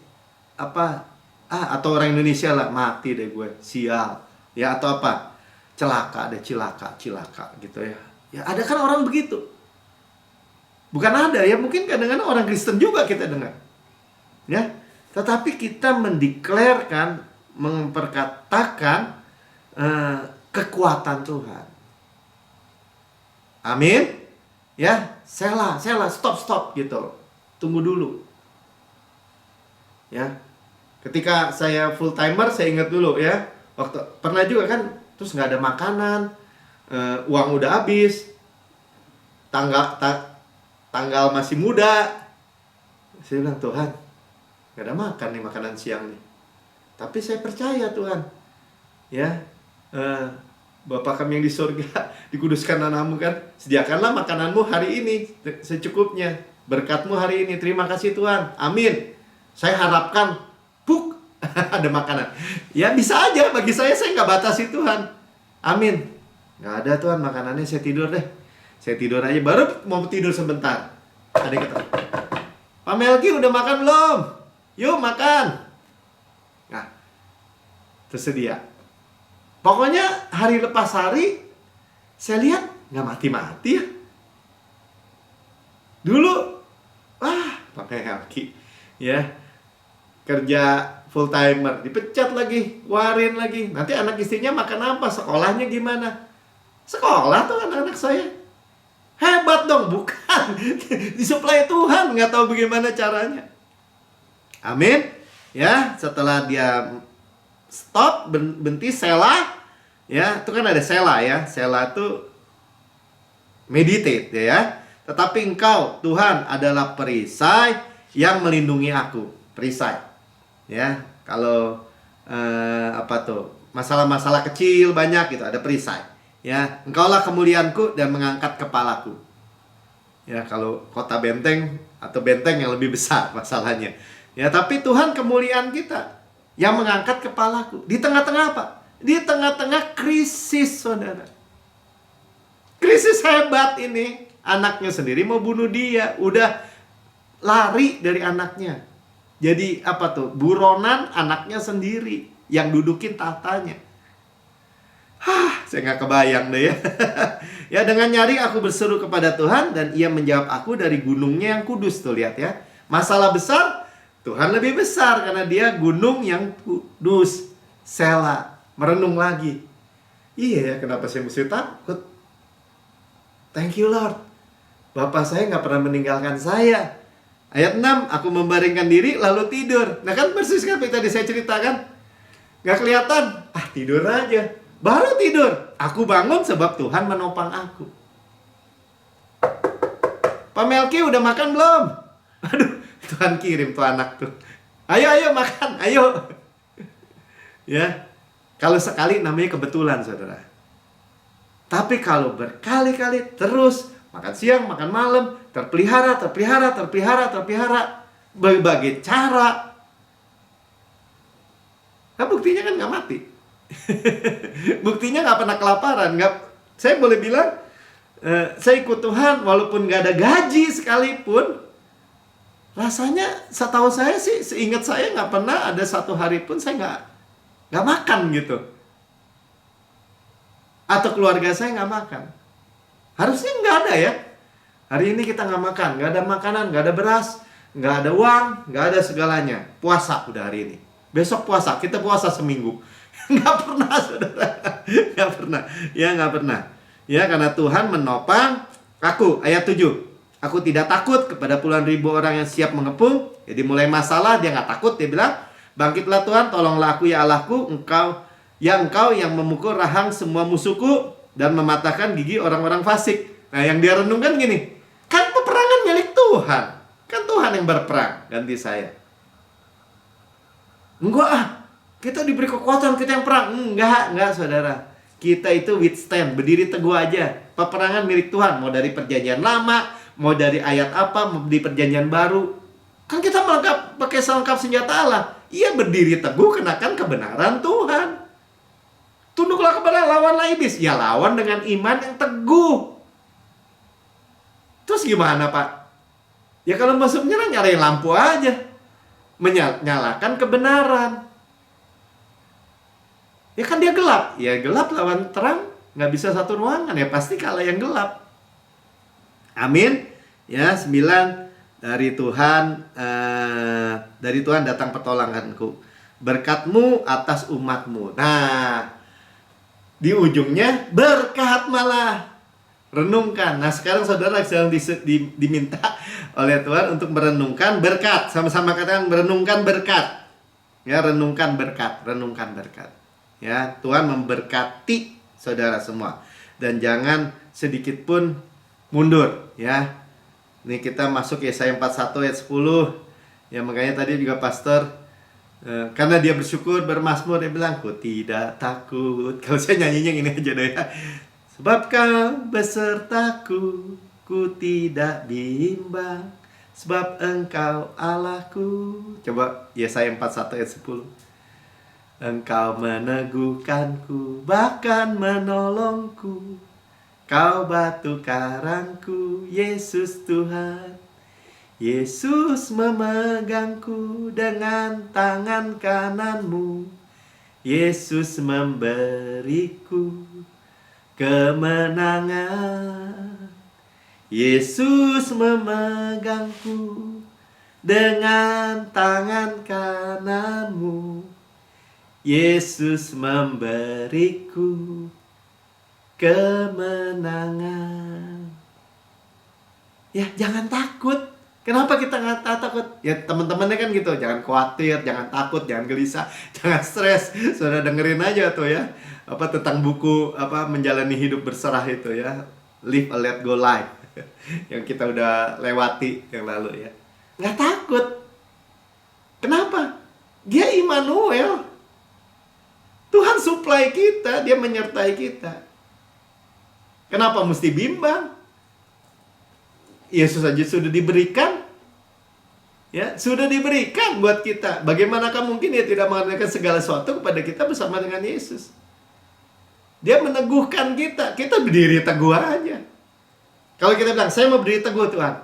atau orang Indonesia lah, mati deh gue, sial. Ya, atau apa? Celaka deh, cilaka gitu ya. Ya, ada kan orang begitu. Bukan ada ya, mungkin kadang-kadang orang Kristen juga kita dengar. Ya. Tetapi kita mendeklarkan, memperkatakan kekuatan Tuhan. Amin. Ya, Sela, stop gitu. Tunggu dulu. Ya. Ketika saya full timer, saya ingat dulu ya. Waktu pernah juga kan, terus nggak ada makanan, uang udah habis, tanggal masih muda. Saya bilang, Tuhan, gak ada makan nih, makanan siang nih. Tapi saya percaya Tuhan. Ya, Bapa kami yang di surga, dikuduskan namamu kan. Sediakanlah makananmu hari ini secukupnya. Berkatmu hari ini. Terima kasih Tuhan. Amin. Saya harapkan ada makanan. Ya bisa aja, bagi saya nggak batasi Tuhan. Amin. Gak ada Tuhan makanannya, saya tidur deh. Saya tidur aja, baru mau tidur sebentar. Ada yang kata, Pak Melki udah makan belum? Yuk makan. Nah, tersedia. Pokoknya hari lepas hari, saya lihat nggak mati-mati ya. Dulu, Pak Melki, ya kerja full timer, dipecat lagi, warin lagi. Nanti anak istrinya makan apa? Sekolahnya gimana? Sekolah tuh anak-anak saya. Hebat dong, bukan. Disuplai Tuhan, nggak tahu bagaimana caranya. Amin. Ya, setelah dia stop, berhenti, Selah. Ya, itu kan ada Selah ya. Selah itu meditate ya. Tetapi engkau Tuhan adalah perisai yang melindungi aku. Perisai. Ya, kalau apa tuh? Masalah-masalah kecil banyak gitu, ada perisai. Ya, engkaulah kemuliaanku dan mengangkat kepalaku. Ya, kalau kota benteng atau benteng yang lebih besar masalahnya. Ya, tapi Tuhan kemuliaan kita yang mengangkat kepalaku. Di tengah-tengah apa? Di tengah-tengah krisis, saudara. Krisis hebat ini. Anaknya sendiri mau bunuh dia. Udah lari dari anaknya. Jadi apa tuh? Buronan anaknya sendiri yang dudukin tahtanya. Saya nggak kebayang deh ya. Ya, dengan nyaring aku berseru kepada Tuhan dan ia menjawab aku dari gunungnya yang kudus. Tuh lihat ya. Masalah besar, Tuhan lebih besar karena dia gunung yang kudus. Selah, merenung lagi. Iya ya, kenapa saya mesti takut? Thank you Lord. Bapak saya nggak pernah meninggalkan saya. Ayat 6, aku membaringkan diri lalu tidur. Nah kan persis kan tadi saya ceritakan. Nggak kelihatan, tidur aja. Baru tidur, aku bangun sebab Tuhan menopang aku. Pak Melki udah makan belum? Aduh, Tuhan kirim tuh anak tuh. Ayo makan, ayo. Ya, kalau sekali namanya kebetulan, saudara. Tapi kalau berkali-kali terus, makan siang, makan malam, terpelihara. Berbagai cara. Nah buktinya kan nggak mati. Buktinya nggak pernah kelaparan. Saya boleh bilang saya ikut Tuhan walaupun nggak ada gaji sekalipun. Rasanya setahu saya sih, seingat saya nggak pernah ada satu hari pun saya nggak makan gitu. Atau keluarga saya nggak makan. Harusnya nggak ada ya. Hari ini kita nggak makan, nggak ada makanan, nggak ada beras, nggak ada uang, nggak ada segalanya. Puasa udah hari ini. Besok puasa, kita puasa seminggu. Nggak pernah, saudara. Nggak pernah. Ya, nggak pernah. Ya, karena Tuhan menopang aku. Ayat 7. Aku tidak takut kepada puluhan ribu orang yang siap mengepung. Jadi mulai masalah, dia nggak takut. Dia bilang, bangkitlah Tuhan, tolonglah aku ya Allahku. Engkau yang memukul rahang semua musuhku dan mematahkan gigi orang-orang fasik. Nah, yang dia renungkan gini, kan peperangan milik Tuhan. Kan Tuhan yang berperang, ganti saya. Enggak kita diberi kekuatan, kita yang perang. Enggak saudara. Kita itu withstand, berdiri teguh aja. Peperangan milik Tuhan, mau dari perjanjian lama, mau dari ayat apa, mau di perjanjian baru. Kan kita melengkap pakai selengkap senjata Allah. Ia berdiri teguh kenakan kebenaran Tuhan. Tunduklah kepada lawanlah iblis. Ya lawan dengan iman yang teguh. Terus gimana Pak? Ya kalau masuk menyerang nyalain lampu aja. Menyalakan kebenaran. Ya kan dia gelap. Ya gelap lawan terang. Nggak bisa satu ruangan. Ya pasti kalah yang gelap. Amin. Ya 9. Dari Tuhan datang pertolonganku. Berkatmu atas umatmu. Nah, di ujungnya berkat malah. Renungkan. Nah sekarang saudara sedang diminta oleh Tuhan untuk merenungkan berkat. Sama-sama katakan merenungkan berkat. Ya, renungkan berkat. Renungkan berkat. Ya, Tuhan memberkati saudara semua. Dan jangan sedikit pun mundur. Ya, ini kita masuk Yesaya 41 ayat 10. Ya, makanya tadi juga pastor karena dia bersyukur, bermazmur, dia bilang, ku tidak takut. Kalau saya nyanyinya gini aja deh ya. Sebab kau besertaku, ku tidak bimbang. Sebab engkau Allahku. Coba Yesaya 41 ayat 10. Engkau meneguhkanku, bahkan menolongku. Kau batu karangku, Yesus Tuhan. Yesus memegangku dengan tangan kananmu. Yesus memberiku kemenangan. Yesus memegangku dengan tangan kananmu. Yesus memberiku kemenangan. Ya, jangan takut. Kenapa kita nggak takut? Ya teman-temannya kan gitu, jangan khawatir, jangan takut, jangan gelisah, jangan stres. Saudara dengerin aja tuh ya, apa tentang buku apa menjalani hidup berserah itu ya, Live a Let Go Life yang kita udah lewati yang lalu ya. Nggak takut. Kenapa? Dia Immanuel. Tuhan supply kita, dia menyertai kita. Kenapa mesti bimbang? Yesus saja sudah diberikan. Ya, sudah diberikan buat kita. Bagaimanakah mungkin dia tidak mengerjakan segala sesuatu kepada kita bersama dengan Yesus? Dia meneguhkan kita. Kita berdiri teguh aja. Kalau kita bilang, saya mau berdiri teguh Tuhan.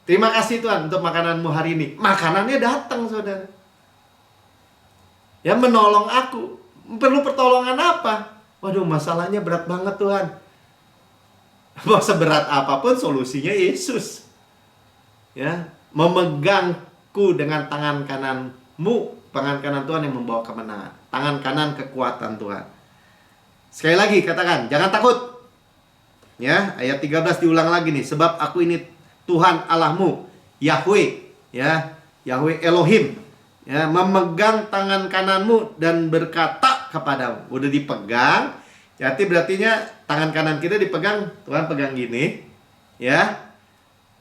Terima kasih Tuhan untuk makananmu hari ini. Makanannya datang, saudara. Ya, menolong aku. Perlu pertolongan apa? Waduh, masalahnya berat banget Tuhan. Mau seberat apapun solusinya Yesus. Ya, memegangku dengan tangan kananmu. Tangan kanan Tuhan yang membawa kemenangan. Tangan kanan kekuatan Tuhan. Sekali lagi katakan, jangan takut. Ya, ayat 13 diulang lagi nih. Sebab aku ini Tuhan Allahmu, Yahweh, ya, Yahweh Elohim, ya, memegang tangan kananmu dan berkata kepadamu. Udah dipegang, berartinya tangan kanan kita dipegang, Tuhan pegang gini, ya,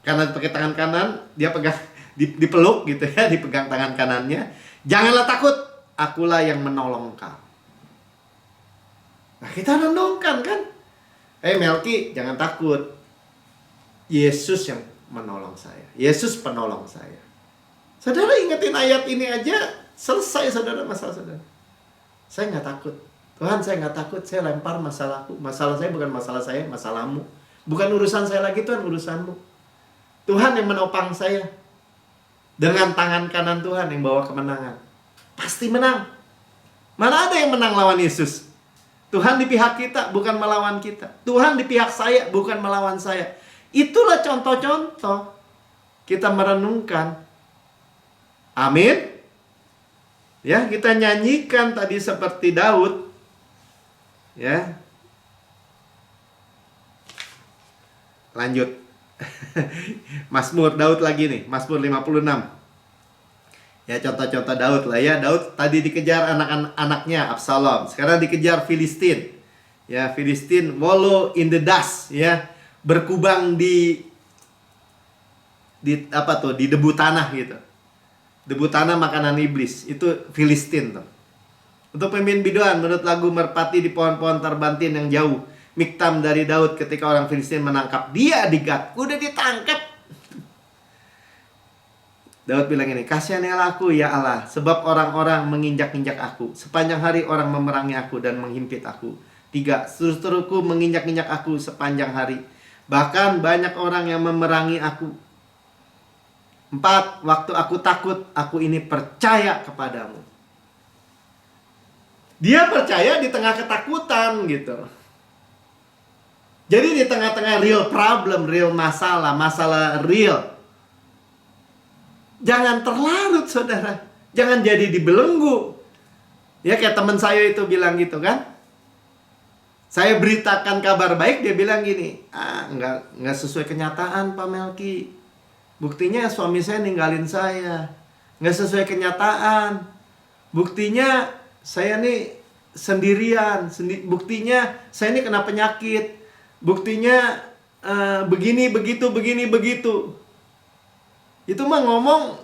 karena pakai tangan kanan, dia pegang, dipeluk gitu ya, dipegang tangan kanannya. Janganlah takut, akulah yang menolong kau. Nah, kita renungkan kan, Melki, jangan takut. Yesus yang menolong saya. Yesus penolong saya. Saudara ingetin ayat ini aja, selesai saudara masalah saudara. Saya nggak takut. Tuhan, saya nggak takut. Saya lempar masalahku. Masalah saya bukan masalah saya, masalahmu. Bukan urusan saya lagi, Tuhan, urusanmu. Tuhan yang menopang saya. Dengan tangan kanan Tuhan yang bawa kemenangan. Pasti menang. Mana ada yang menang lawan Yesus? Tuhan di pihak kita, bukan melawan kita. Tuhan di pihak saya, bukan melawan saya. Itulah contoh-contoh kita merenungkan. Amin. Ya, kita nyanyikan tadi seperti Daud. Ya. Lanjut. Mazmur Daud lagi nih, Mazmur 56. Ya, contoh-contoh Daud lah ya. Daud tadi dikejar anak-anaknya Absalom, sekarang dikejar Filistin. Ya, Filistin wallow in the dust, ya. Berkubang di apa tuh? Di debu tanah gitu. Debu tanah makanan iblis, itu Filistin tuh. Untuk pemimpin biduan menurut lagu merpati di pohon-pohon terbantin yang jauh. Miktam dari Daud ketika orang Filistin menangkap dia di Gat. Udah ditangkap. Daud bilang ini, kasihanilah aku ya Allah, sebab orang-orang menginjak-injak aku. Sepanjang hari orang memerangi aku dan menghimpit aku. 3, seteruku menginjak-injak aku sepanjang hari. Bahkan banyak orang yang memerangi aku. 4, waktu aku takut, aku ini percaya kepadamu. Dia percaya di tengah ketakutan gitu. Jadi di tengah-tengah real problem, real masalah, masalah real. Jangan terlarut saudara. Jangan jadi dibelenggu. Ya kayak teman saya itu bilang gitu kan. Saya beritakan kabar baik, dia bilang gini, nggak sesuai kenyataan Pak Melki. Buktinya suami saya ninggalin saya. Nggak sesuai kenyataan. Buktinya saya nih sendirian. Buktinya saya nih kena penyakit. Buktinya begini, begitu, begini, begitu. Itu mah ngomong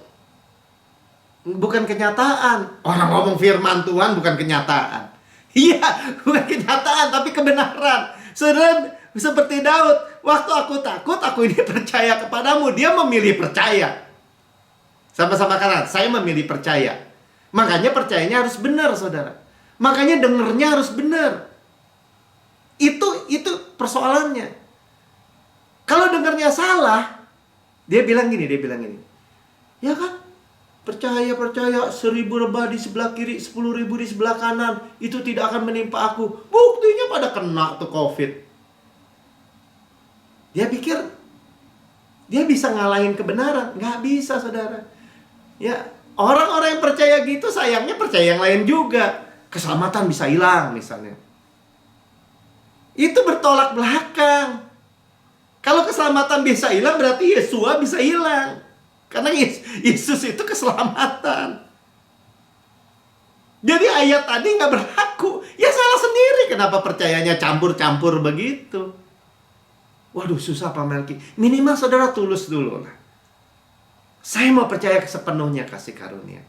bukan kenyataan. Orang ngomong firman Tuhan bukan kenyataan. Iya, bukan kenyataan tapi kebenaran. Saudara, seperti Daud, waktu aku takut, aku ini percaya kepadamu. Dia memilih percaya. Sama-sama kanan, saya memilih percaya. Makanya percayanya harus benar, saudara. Makanya dengernya harus benar. Itu persoalannya. Kalau dengernya salah, dia bilang gini. Ya kan? Percaya 1.000 lebah di sebelah kiri, 10.000 di sebelah kanan, itu tidak akan menimpa aku. Buktinya pada kena tuh COVID. Dia pikir dia bisa ngalahin kebenaran. Nggak bisa, saudara. Ya, orang-orang yang percaya gitu sayangnya percaya yang lain juga. Keselamatan bisa hilang misalnya. Itu bertolak belakang. Kalau keselamatan bisa hilang, berarti Yesua bisa hilang. Karena Yesus itu keselamatan. Jadi ayat tadi nggak berlaku. Ya salah sendiri. Kenapa percayanya campur-campur begitu? Waduh, susah Pak Melki. Minimal saudara tulus dulu lah. Saya mau percaya sepenuhnya kasih karunia.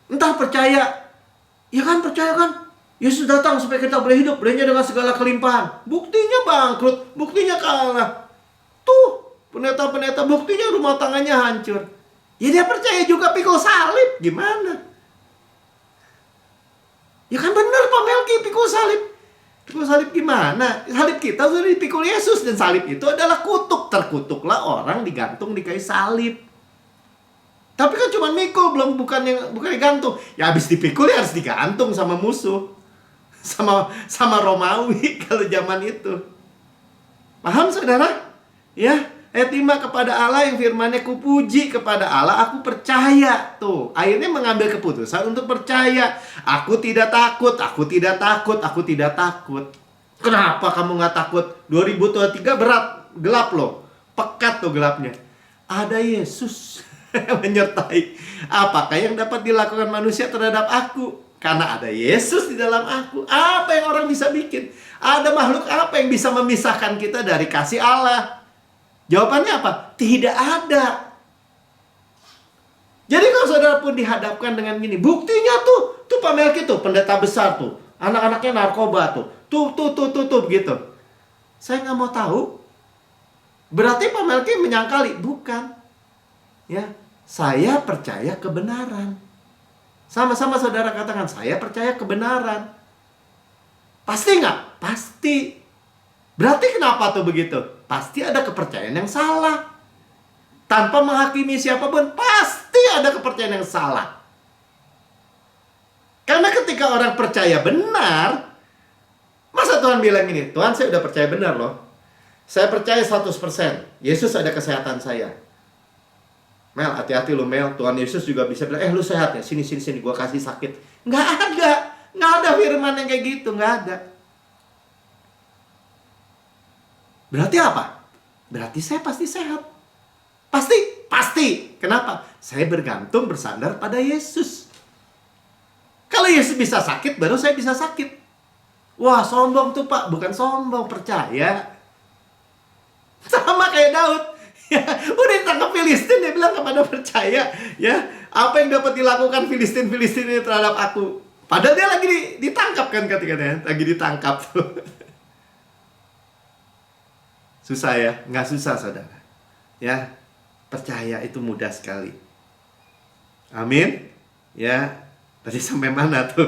Entah percaya. Ya kan, percaya kan. Yesus datang supaya kita boleh hidup. Bolehnya dengan segala kelimpahan. Buktinya bangkrut. Buktinya kalah. Tuh, pendeta-pendeta buktinya rumah tangganya hancur. Ya dia percaya juga pikul salib. Gimana? Ya kan benar Pak Melki, pikul salib. Pikul salib gimana? Salib kita sudah dipikul Yesus. Dan salib itu adalah kutuk. Terkutuklah orang digantung di kayu salib. Tapi kan cuma mikul, bukan digantung. Ya habis dipikul ya harus digantung sama musuh. Sama Romawi kalau zaman itu. Paham saudara? Ya, ayat 5, kepada Allah yang firman-Nya kupuji, kepada Allah aku percaya. Tuh, akhirnya mengambil keputusan untuk percaya. Aku tidak takut, aku tidak takut, aku tidak takut. Kenapa kamu nggak takut? 2023 berat, gelap loh. Pekat tuh gelapnya. Ada Yesus menyertai. Apakah yang dapat dilakukan manusia terhadap aku? Karena ada Yesus di dalam aku. Apa yang orang bisa bikin? Ada makhluk apa yang bisa memisahkan kita dari kasih Allah? Jawabannya apa? Tidak ada. Jadi kalau saudara pun dihadapkan dengan gini, buktinya tuh Pak Melki tuh, pendeta besar tuh, anak-anaknya narkoba tuh, tuh begitu. Saya nggak mau tahu. Berarti Pak Melki menyangkali, bukan? Ya, saya percaya kebenaran. Sama-sama saudara katakan, saya percaya kebenaran. Pasti nggak? Pasti. Berarti kenapa tuh begitu? Pasti ada kepercayaan yang salah. Tanpa menghakimi siapapun, pasti ada kepercayaan yang salah. Karena ketika orang percaya benar, masa Tuhan bilang ini, Tuhan saya udah percaya benar loh. Saya percaya 100%. Yesus ada kesehatan saya. Mel, hati-hati lu Mel. Tuhan Yesus juga bisa bilang, lu sehat ya? Sini, gua kasih sakit. Nggak ada firman yang kayak gitu. Nggak ada. Berarti apa? Berarti saya pasti sehat. Pasti. Kenapa? Saya bergantung bersandar pada Yesus. Kalau Yesus bisa sakit, baru saya bisa sakit. Wah, sombong tuh Pak. Bukan sombong, percaya. Sama kayak Daud. Ya, udah ditangkap Filistin, dia bilang kepada percaya, ya, apa yang dapat dilakukan Filistin ini terhadap aku? Padahal dia lagi ditangkap kan ketika lagi ditangkap. Susah ya? Nggak susah saudara. Ya, percaya itu mudah sekali. Amin. Ya, tadi sampai mana tuh?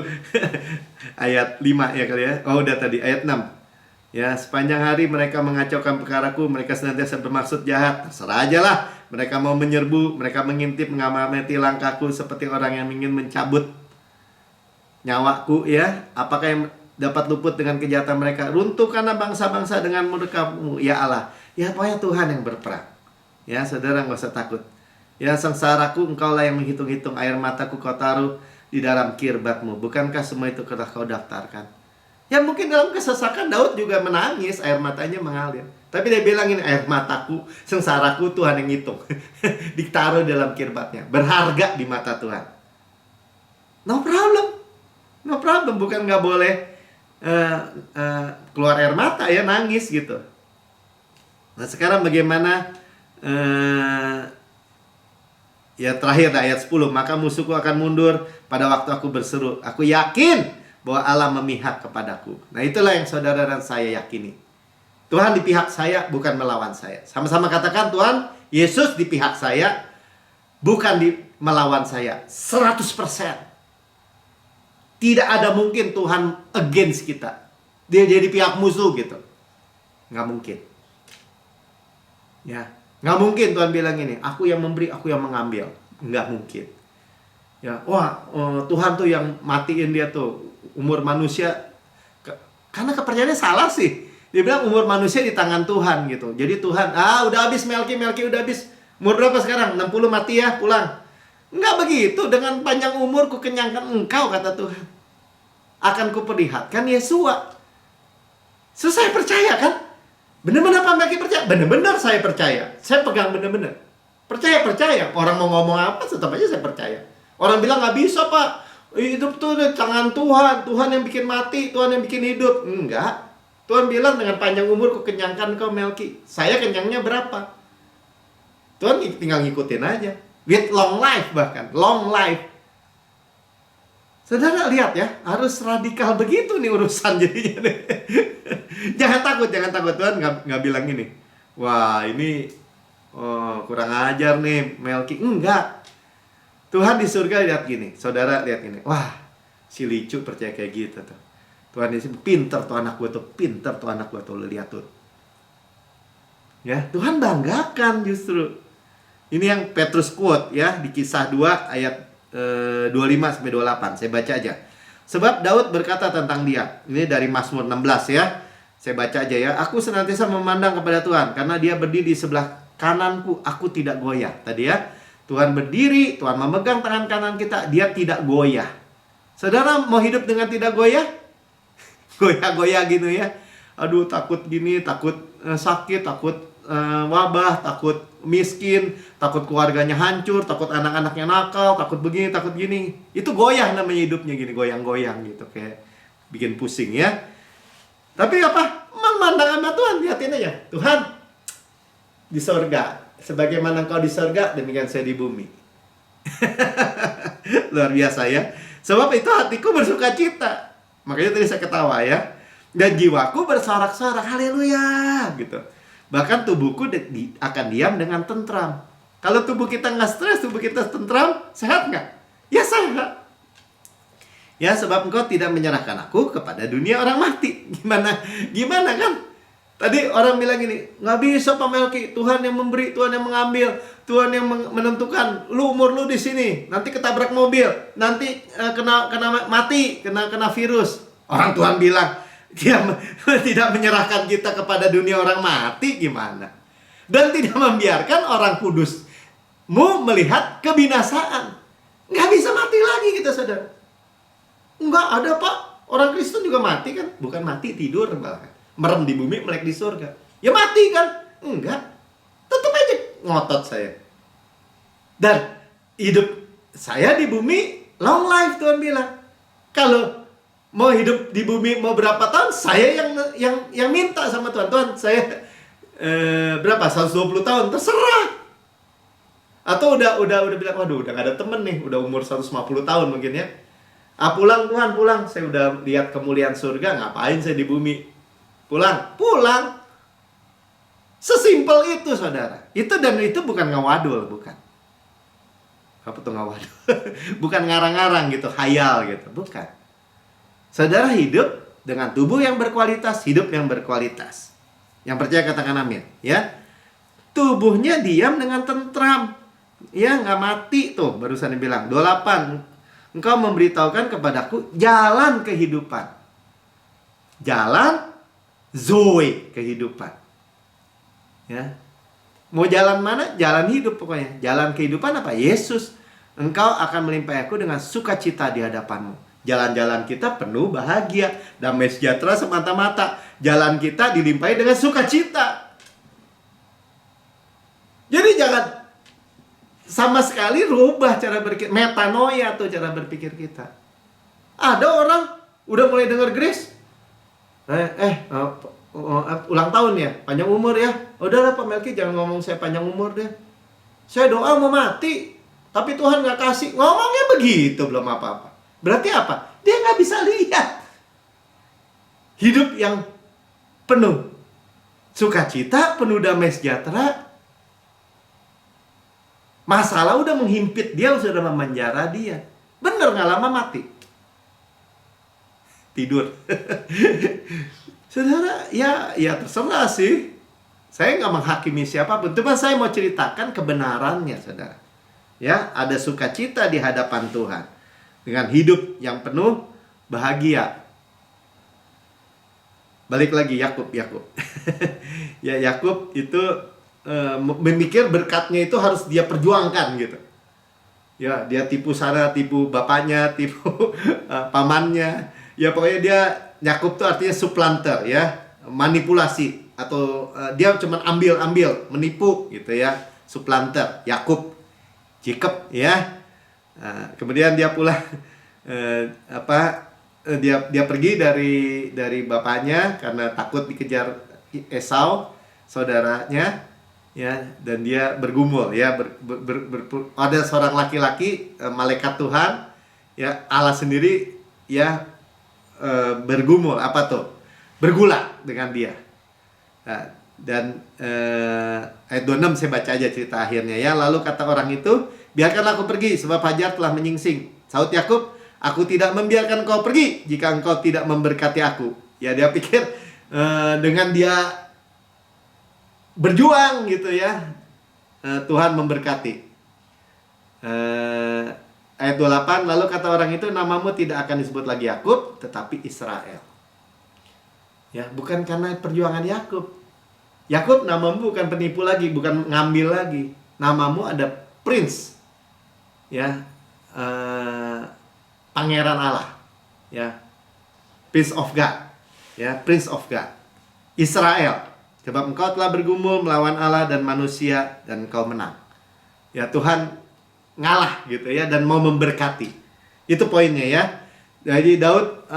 Ayat 5 ya kali ya. Oh, udah tadi ayat 6. Ya, sepanjang hari mereka mengacaukan perkaraku, mereka senantiasa bermaksud jahat. Terserah aja lah. Mereka mau menyerbu, mereka mengintip, mengamati langkahku seperti orang yang ingin mencabut nyawaku, ya. Apakah yang dapat luput dengan kejahatan mereka? Runtuhkanlah bangsa-bangsa dengan murka-Mu, ya Allah. Ya, pokoknya Tuhan yang berperang. Ya, saudara nggak usah takut. Ya, sengsaraku engkaulah yang menghitung-hitung, air mataku kau taruh di dalam kirbat-Mu. Bukankah semua itu telah kau daftarkan? Ya mungkin dalam kesesakan Daud juga menangis, air matanya mengalir. Tapi dia bilang ini, air mataku, sengsaraku Tuhan yang ngitung. Ditaruh dalam kirbatnya. Berharga di mata Tuhan. No problem. Bukan nggak boleh keluar air mata ya, nangis gitu. Nah sekarang bagaimana? Ya terakhir ayat 10. Maka musuhku akan mundur pada waktu aku berseru. Aku yakin bahwa Allah memihak kepadaku. Nah itulah yang saudara dan saya yakini. Tuhan di pihak saya, bukan melawan saya. Sama-sama katakan, Tuhan Yesus di pihak saya, bukan melawan saya. 100%. Tidak ada mungkin Tuhan against kita. Dia jadi pihak musuh gitu. Nggak mungkin. Ya, nggak mungkin Tuhan bilang ini, aku yang memberi, aku yang mengambil. Nggak mungkin. Ya, Tuhan tuh yang matiin dia tuh. Umur manusia, karena kepercayaannya salah sih. Dia bilang umur manusia di tangan Tuhan gitu. Jadi Tuhan, udah habis Melki udah habis. Umur berapa sekarang? 60 mati ya, pulang. Enggak begitu, dengan panjang umur ku kenyangkan engkau, kata Tuhan. Akan kuperlihatkan Yesua. So, saya percaya kan? Benar-benar Pak Melki percaya? Benar-benar saya percaya. Saya pegang benar-benar. Percaya. Orang mau ngomong apa, tetap aja saya percaya. Orang bilang nggak bisa Pak. Hidup tuh tangan Tuhan. Tuhan yang bikin mati, Tuhan yang bikin hidup. Enggak. Tuhan bilang dengan panjang umur ku kenyangkan kau Melki. Saya kenyangnya berapa? Tuhan tinggal ngikutin aja. With long life bahkan. Long life. Saudara lihat ya, harus radikal begitu nih urusan jadinya. Jangan takut. Tuhan nggak bilang ini. Wah ini kurang ajar nih Melki. Enggak. Tuhan di surga lihat gini. Saudara lihat gini. Wah si Licu percaya kayak gitu tuh. Tuhan di sini pinter tuh anak gue tuh. Lu lihat tuh. Ya Tuhan banggakan justru. Ini yang Petrus quote ya di Kisah 2 ayat 25-28. Saya baca aja. Sebab Daud berkata tentang dia. Ini dari Mazmur 16 ya. Saya baca aja ya. Aku senantiasa memandang kepada Tuhan, karena dia berdiri di sebelah kananku, aku tidak goyah. Tadi ya, Tuhan berdiri, Tuhan memegang tangan kanan kita, dia tidak goyah. Saudara mau hidup dengan tidak goyah? Goyah-goyah gitu ya. Aduh takut gini, takut sakit, takut wabah, takut miskin, takut keluarganya hancur, takut anak-anaknya nakal, takut begini, takut gini. Itu goyah namanya hidupnya gini, goyang-goyang gitu, kayak bikin pusing ya. Tapi apa? Memandang sama Tuhan, lihatin aja. Tuhan di sorga, sebagaimana Engkau di sorga, demikian saya di bumi. Luar biasa ya. Sebab itu hatiku bersuka cita. Makanya tadi saya ketawa ya. Dan jiwaku bersorak-sorak, haleluya gitu. Bahkan tubuhku akan diam dengan tentram. Kalau tubuh kita nggak stres, tubuh kita tentram, sehat nggak? Ya sehat. Ya sebab Engkau tidak menyerahkan aku kepada dunia orang mati. Gimana kan? Tadi orang bilang gini, nggak bisa Pak Melki, Tuhan yang memberi, Tuhan yang mengambil, Tuhan yang menentukan. Lu umur lu di sini, nanti ketabrak mobil, nanti kena mati, kena virus. Orang Tuhan bilang, dia tidak menyerahkan kita kepada dunia orang mati, gimana? Dan tidak membiarkan orang kudusmu melihat kebinasaan. Nggak bisa mati lagi kita, saudara. Nggak ada Pak, orang Kristen juga mati kan? Bukan mati, tidur malah. Merem di bumi, melek di surga. Ya mati kan? Enggak. Tetap aja ngotot saya. Dan hidup saya di bumi long life, Tuhan bilang. Kalau mau hidup di bumi mau berapa tahun, saya yang minta sama Tuhan. Tuhan, saya berapa? 120 tahun, terserah. Atau udah bilang, waduh, udah gak ada temen nih, udah umur 150 tahun mungkin ya. Pulang Tuhan, pulang. Saya udah lihat kemuliaan surga, ngapain saya di bumi? Pulang. Sesimpel itu, saudara. Itu bukan ngawadul, bukan. Apa tuh ngawadul? Bukan ngarang-ngarang gitu, khayal gitu, bukan. Saudara hidup dengan tubuh yang berkualitas, hidup yang berkualitas. Yang percaya katakan amin, ya. Tubuhnya diam dengan tentram. Ya, nggak mati tuh, barusan dibilang. 28. Engkau memberitahukan kepadaku jalan kehidupan. Jalan Zoe kehidupan. Ya. Mau jalan mana? Jalan hidup pokoknya. Jalan kehidupan apa? Yesus. Engkau akan melimpahi aku dengan sukacita di hadapanmu. Jalan-jalan kita penuh bahagia, damai sejahtera semata-mata. Jalan kita dilimpahi dengan sukacita. Jadi jangan sama sekali rubah cara berpikir, metanoia tuh cara berpikir kita. Ada orang udah mulai dengar grace, ulang tahun ya, panjang umur ya. Udahlah Pak Melki, jangan ngomong saya panjang umur deh. Saya doa mau mati, tapi Tuhan gak kasih. Ngomongnya begitu, belum apa-apa. Berarti apa? Dia gak bisa lihat hidup yang penuh sukacita, penuh damai sejahtera. Masalah udah menghimpit dia, sudah memenjara dia. Bener gak lama mati. Tidur. Saudara, ya terserah sih. Saya nggak menghakimi siapapun. Cuma saya mau ceritakan kebenarannya, saudara. Ya, ada sukacita di hadapan Tuhan. Dengan hidup yang penuh bahagia. Balik lagi Yakub. Ya, Yakub itu memikir berkatnya itu harus dia perjuangkan gitu. Ya, dia tipu sana, tipu bapaknya, tipu pamannya. Ya pokoknya dia, Yakub tuh artinya supplanter ya. manipulasi atau dia cuma ambil menipu gitu ya, supplanter Yakub, Jacob ya. Kemudian dia pula dia pergi dari bapaknya karena takut dikejar Esau saudaranya ya, dan dia bergumul ya, ada seorang laki-laki malaikat Tuhan ya, Allah sendiri ya, bergumul bergula dengan dia. Dan ayat 26 saya baca aja cerita akhirnya ya. Lalu kata orang itu, biarkanlah aku pergi sebab Hajar telah menyingsing. Sahut Yakub, aku tidak membiarkan kau pergi jika engkau tidak memberkati aku. Ya, dia pikir dengan dia berjuang gitu ya, Tuhan memberkati. Ayat 28, lalu kata orang itu, namamu tidak akan disebut lagi Yakub tetapi Israel. Ya, bukan karena perjuangan Yakub. Yakub namamu bukan penipu lagi, bukan ngambil lagi. Namamu ada Prince. Ya, Pangeran Allah. Ya, Prince of God. Ya, Prince of God. Israel. Sebab engkau telah bergumul melawan Allah dan manusia dan engkau menang. Ya, Tuhan ngalah gitu ya, dan mau memberkati. Itu poinnya ya. Jadi Daud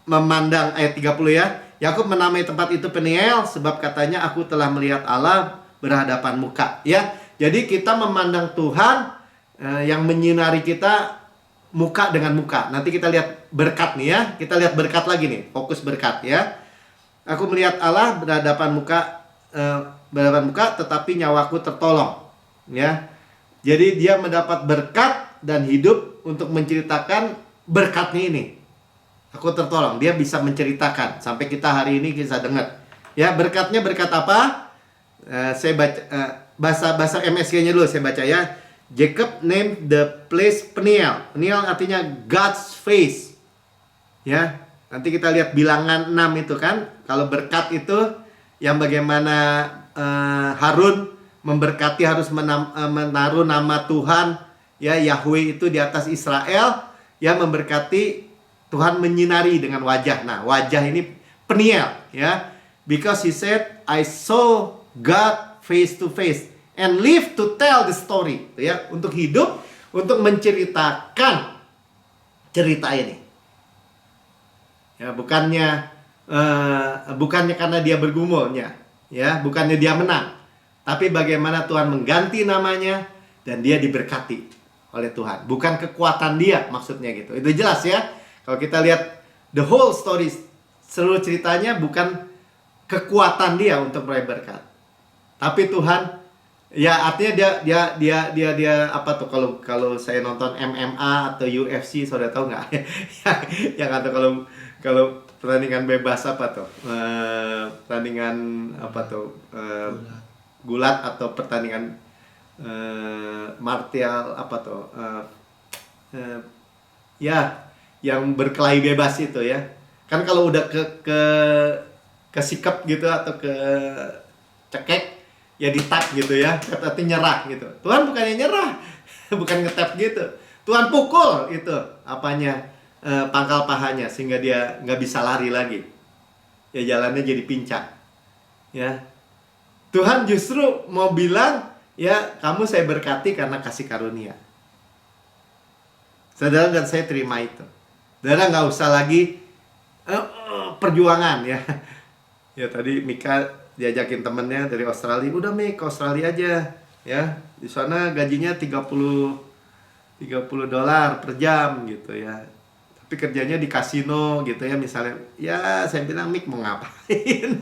memandang ayat 30 ya. Yakub menamai tempat itu Peniel sebab katanya aku telah melihat Allah berhadapan muka ya. Jadi kita memandang Tuhan yang menyinari kita muka dengan muka. Nanti kita lihat berkat nih ya. Kita lihat berkat lagi nih, fokus berkat ya. Aku melihat Allah berhadapan muka tetapi nyawaku tertolong ya. Jadi dia mendapat berkat dan hidup untuk menceritakan berkatnya ini. Aku tertolong, dia bisa menceritakan sampai kita hari ini bisa dengar. Ya, berkatnya berkat apa? Saya baca bahasa MSG-nya dulu saya baca ya. Jacob named the place Peniel. Peniel artinya God's face. Ya, nanti kita lihat bilangan 6 itu kan. Kalau berkat itu yang bagaimana Harun memberkati harus menaruh nama Tuhan ya, Yahweh itu di atas Israel, ya, memberkati Tuhan menyinari dengan wajah. Nah, wajah ini Peniel ya. Because he said, I saw God face to face and live to tell the story. Ya, untuk hidup, untuk menceritakan cerita ini. Ya, bukannya karena dia bergumulnya, ya, bukannya dia menang, tapi bagaimana Tuhan mengganti namanya dan dia diberkati oleh Tuhan. Bukan kekuatan dia maksudnya gitu. Itu jelas ya. Kalau kita lihat the whole story, seluruh ceritanya bukan kekuatan dia untuk meraih berkat. Tapi Tuhan, ya artinya dia apa tuh, kalau saya nonton MMA atau UFC, saudara tahu nggak? Yang atau kalau pertandingan bebas apa tuh? Pertandingan apa tuh? Gulat atau pertandingan martial apa tuh? Ya, yang berkelahi bebas itu ya. Kan kalau udah kesikap gitu atau ke cekek ya ditap gitu ya, artinya nyerah gitu. Tuhan bukannya nyerah, bukan ngetap gitu. Tuhan pukul itu apanya, pangkal pahanya sehingga dia nggak bisa lari lagi. Ya, jalannya jadi pincang. Ya. Tuhan justru mau bilang, ya, kamu saya berkati karena kasih karunia. Saudara dan saya terima itu. Saudara nggak usah lagi perjuangan ya. Ya, tadi Mika diajakin temennya dari Australia, udah Mik, ke Australia aja ya. Di sana gajinya 30 dolar per jam gitu ya. Tapi kerjanya di kasino gitu ya misalnya. Ya, saya bilang, Mik mau ngapain?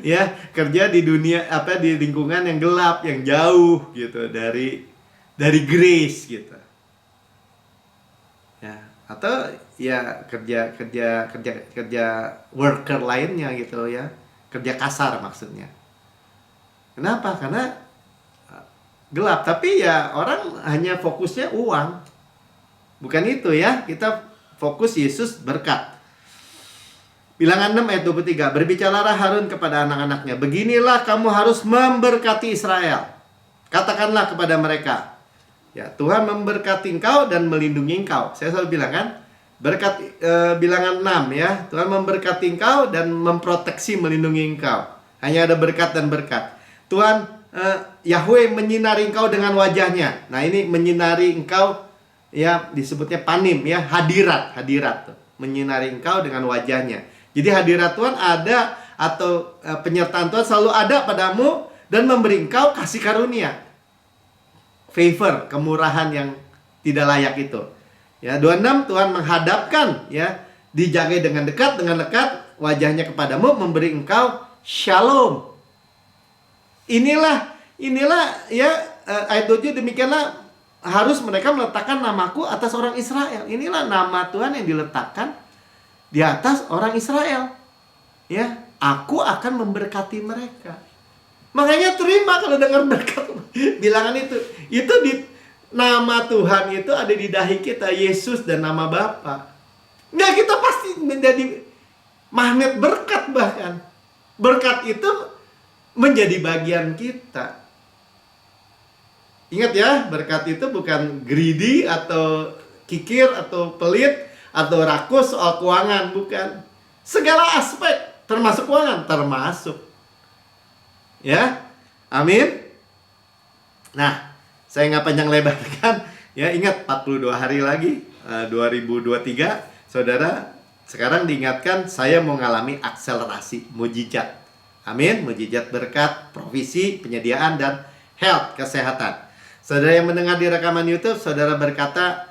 Ya, kerja di dunia di lingkungan yang gelap, yang jauh gitu dari grace gitu. Ya, atau ya kerja worker lainnya gitu ya, kerja kasar maksudnya. Kenapa? Karena gelap. Tapi ya orang hanya fokusnya uang, bukan itu ya. Kita fokus Yesus berkat. Bilangan 6 ayat 23, berbicaralah Harun kepada anak-anaknya, beginilah kamu harus memberkati Israel. Katakanlah kepada mereka, ya, Tuhan memberkati engkau dan melindungi engkau. Saya selalu bilang kan, Berkat bilangan 6 ya. Tuhan memberkati engkau dan memproteksi, melindungi engkau. Hanya ada berkat dan berkat. Tuhan Yahweh menyinari engkau dengan wajahnya. Nah, ini menyinari engkau ya, disebutnya panim ya, hadirat tuh. Menyinari engkau dengan wajahnya. Jadi hadirat Tuhan ada, atau penyertaan Tuhan selalu ada padamu dan memberi engkau kasih karunia. Favor, kemurahan yang tidak layak itu. Ya, 26 Tuhan menghadapkan ya, dijaga dengan dekat wajahnya kepadamu, memberi engkau shalom. Inilah ya, ayat 7, demikianlah harus mereka meletakkan namaku atas orang Israel. Inilah nama Tuhan yang diletakkan di atas orang Israel. Ya, aku akan memberkati mereka. Makanya terima kalau dengar berkat bilangan itu. Itu di nama Tuhan itu ada di dahi kita, Yesus dan nama Bapa. Nah, kita pasti menjadi magnet berkat bahkan. Berkat itu menjadi bagian kita. Ingat ya, berkat itu bukan greedy atau kikir atau pelit atau rakus soal keuangan, bukan. Segala aspek, termasuk keuangan, termasuk. Ya, amin. Nah, saya nggak panjang lebarkan. Ya, ingat 42 hari lagi, 2023. Saudara, sekarang diingatkan saya mau ngalami akselerasi, mujizat. Amin, mujizat berkat, provisi, penyediaan, dan health, kesehatan. Saudara yang mendengar di rekaman YouTube, saudara berkata,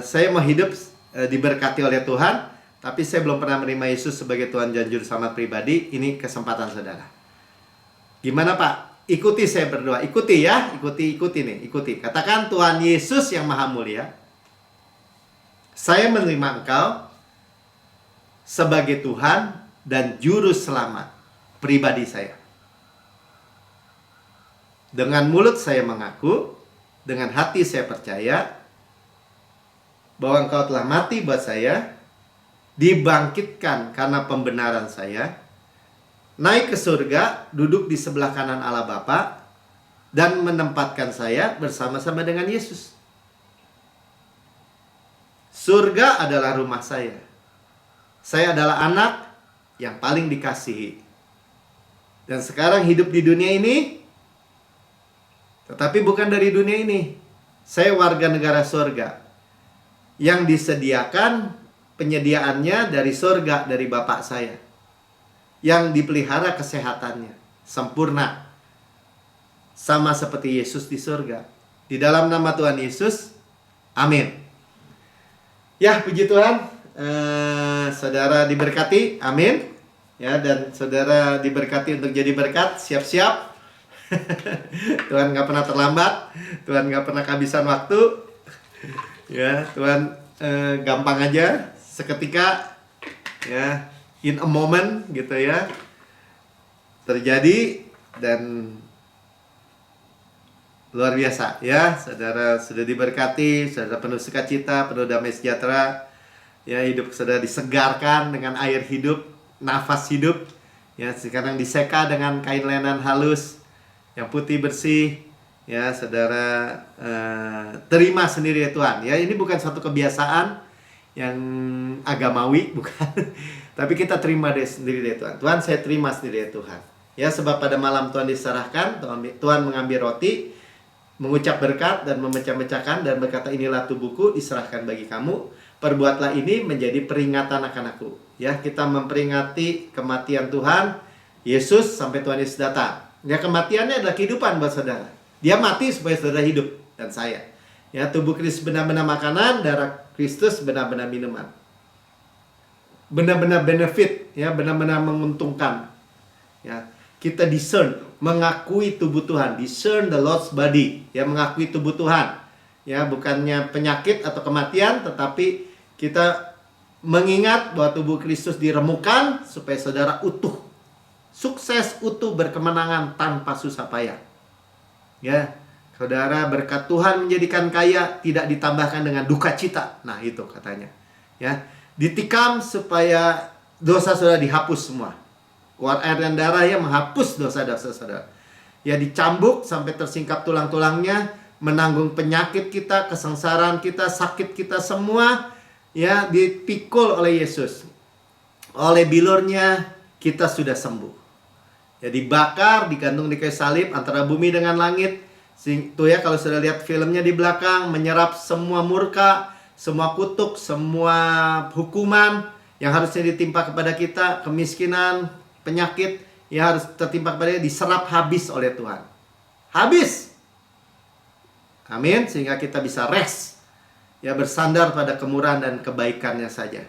saya mau hidup diberkati oleh Tuhan, tapi saya belum pernah menerima Yesus sebagai Tuhan dan Juru Selamat pribadi. Ini kesempatan saudara. Gimana Pak? Ikuti saya berdoa, ikuti ya, ikuti nih, ikuti. Katakan, Tuhan Yesus yang Maha Mulia, saya menerima Engkau sebagai Tuhan dan Juru Selamat pribadi saya. Dengan mulut saya mengaku, dengan hati saya percaya bahwa Engkau telah mati buat saya, dibangkitkan karena pembenaran saya, naik ke surga, duduk di sebelah kanan Allah Bapa, dan menempatkan saya bersama-sama dengan Yesus. Surga adalah rumah saya. Saya adalah anak yang paling dikasihi. Dan sekarang hidup di dunia ini, tetapi bukan dari dunia ini. Saya warga negara surga yang disediakan penyediaannya dari surga, dari Bapak saya, yang dipelihara kesehatannya sempurna, sama seperti Yesus di surga. Di dalam nama Tuhan Yesus, amin. Ya, puji Tuhan, saudara diberkati, amin. Ya, dan saudara diberkati untuk jadi berkat, siap-siap. Tuhan gak pernah terlambat, Tuhan gak pernah kehabisan waktu. Ya, Tuhan gampang aja, seketika, ya, in a moment gitu ya, terjadi, dan luar biasa ya. Saudara sudah diberkati, saudara penuh sukacita, penuh damai sejahtera ya. Hidup saudara disegarkan dengan air hidup, nafas hidup ya. Sekarang diseka dengan kain lenan halus yang putih bersih ya. Saudara terima sendiri ya Tuhan ya. Ini bukan suatu kebiasaan yang agamawi, bukan. Tapi kita terima sendiri dari Tuhan. Tuhan, saya terima sendiri dari Tuhan. Ya, sebab pada malam Tuhan diserahkan, Tuhan mengambil roti, mengucap berkat dan memecah-mecahkan dan berkata, inilah tubuhku diserahkan bagi kamu. Perbuatlah ini menjadi peringatan akan aku. Ya, kita memperingati kematian Tuhan Yesus sampai Tuhan Yesus datang. Ya, kematiannya adalah kehidupan buat saudara. Dia mati supaya saudara hidup dan saya. Ya, tubuh Kristus benar-benar makanan, darah Kristus benar-benar minuman. Benar-benar benefit, ya, benar-benar menguntungkan. Ya, kita discern, mengakui tubuh Tuhan, discern the Lord's body, ya, mengakui tubuh Tuhan. Ya, bukannya penyakit atau kematian, tetapi kita mengingat bahwa tubuh Kristus diremukkan supaya saudara utuh, sukses, utuh, berkemenangan tanpa susah payah. Ya, saudara, berkat Tuhan menjadikan kaya, tidak ditambahkan dengan duka cita. Nah, itu katanya. Ya, ditikam supaya dosa saudara dihapus semua. Keluar air dan darah yang menghapus dosa-dosa saudara. Ya, dicambuk sampai tersingkap tulang-tulangnya, menanggung penyakit kita, kesengsaraan kita, sakit kita semua. ya, dipikul oleh Yesus. Oleh bilurnya kita sudah sembuh. Ya, dibakar, digantung di kayu salib antara bumi dengan langit. Tuh ya, kalau sudah lihat filmnya di belakang, menyerap semua murka, semua kutuk, semua hukuman yang harusnya ditimpa kepada kita, kemiskinan, penyakit yang harus tertimpa kepada kita, diserap habis oleh Tuhan. Habis. Amin. Sehingga kita bisa rest, ya, bersandar pada kemurahan dan kebaikannya saja.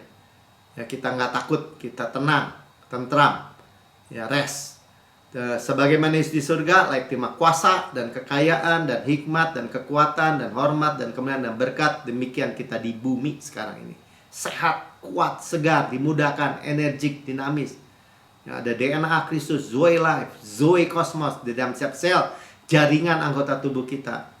Ya, kita nggak takut, kita tenang, tentram, ya, rest. Sebagaimana di surga, layak terima kuasa dan kekayaan dan hikmat dan kekuatan dan hormat dan kemuliaan dan berkat. Demikian kita di bumi sekarang ini. Sehat, kuat, segar, dimudahkan, energik, dinamis. Ya, ada DNA Kristus, Zoe Life, Zoe Kosmos di dalam setiap sel jaringan anggota tubuh kita.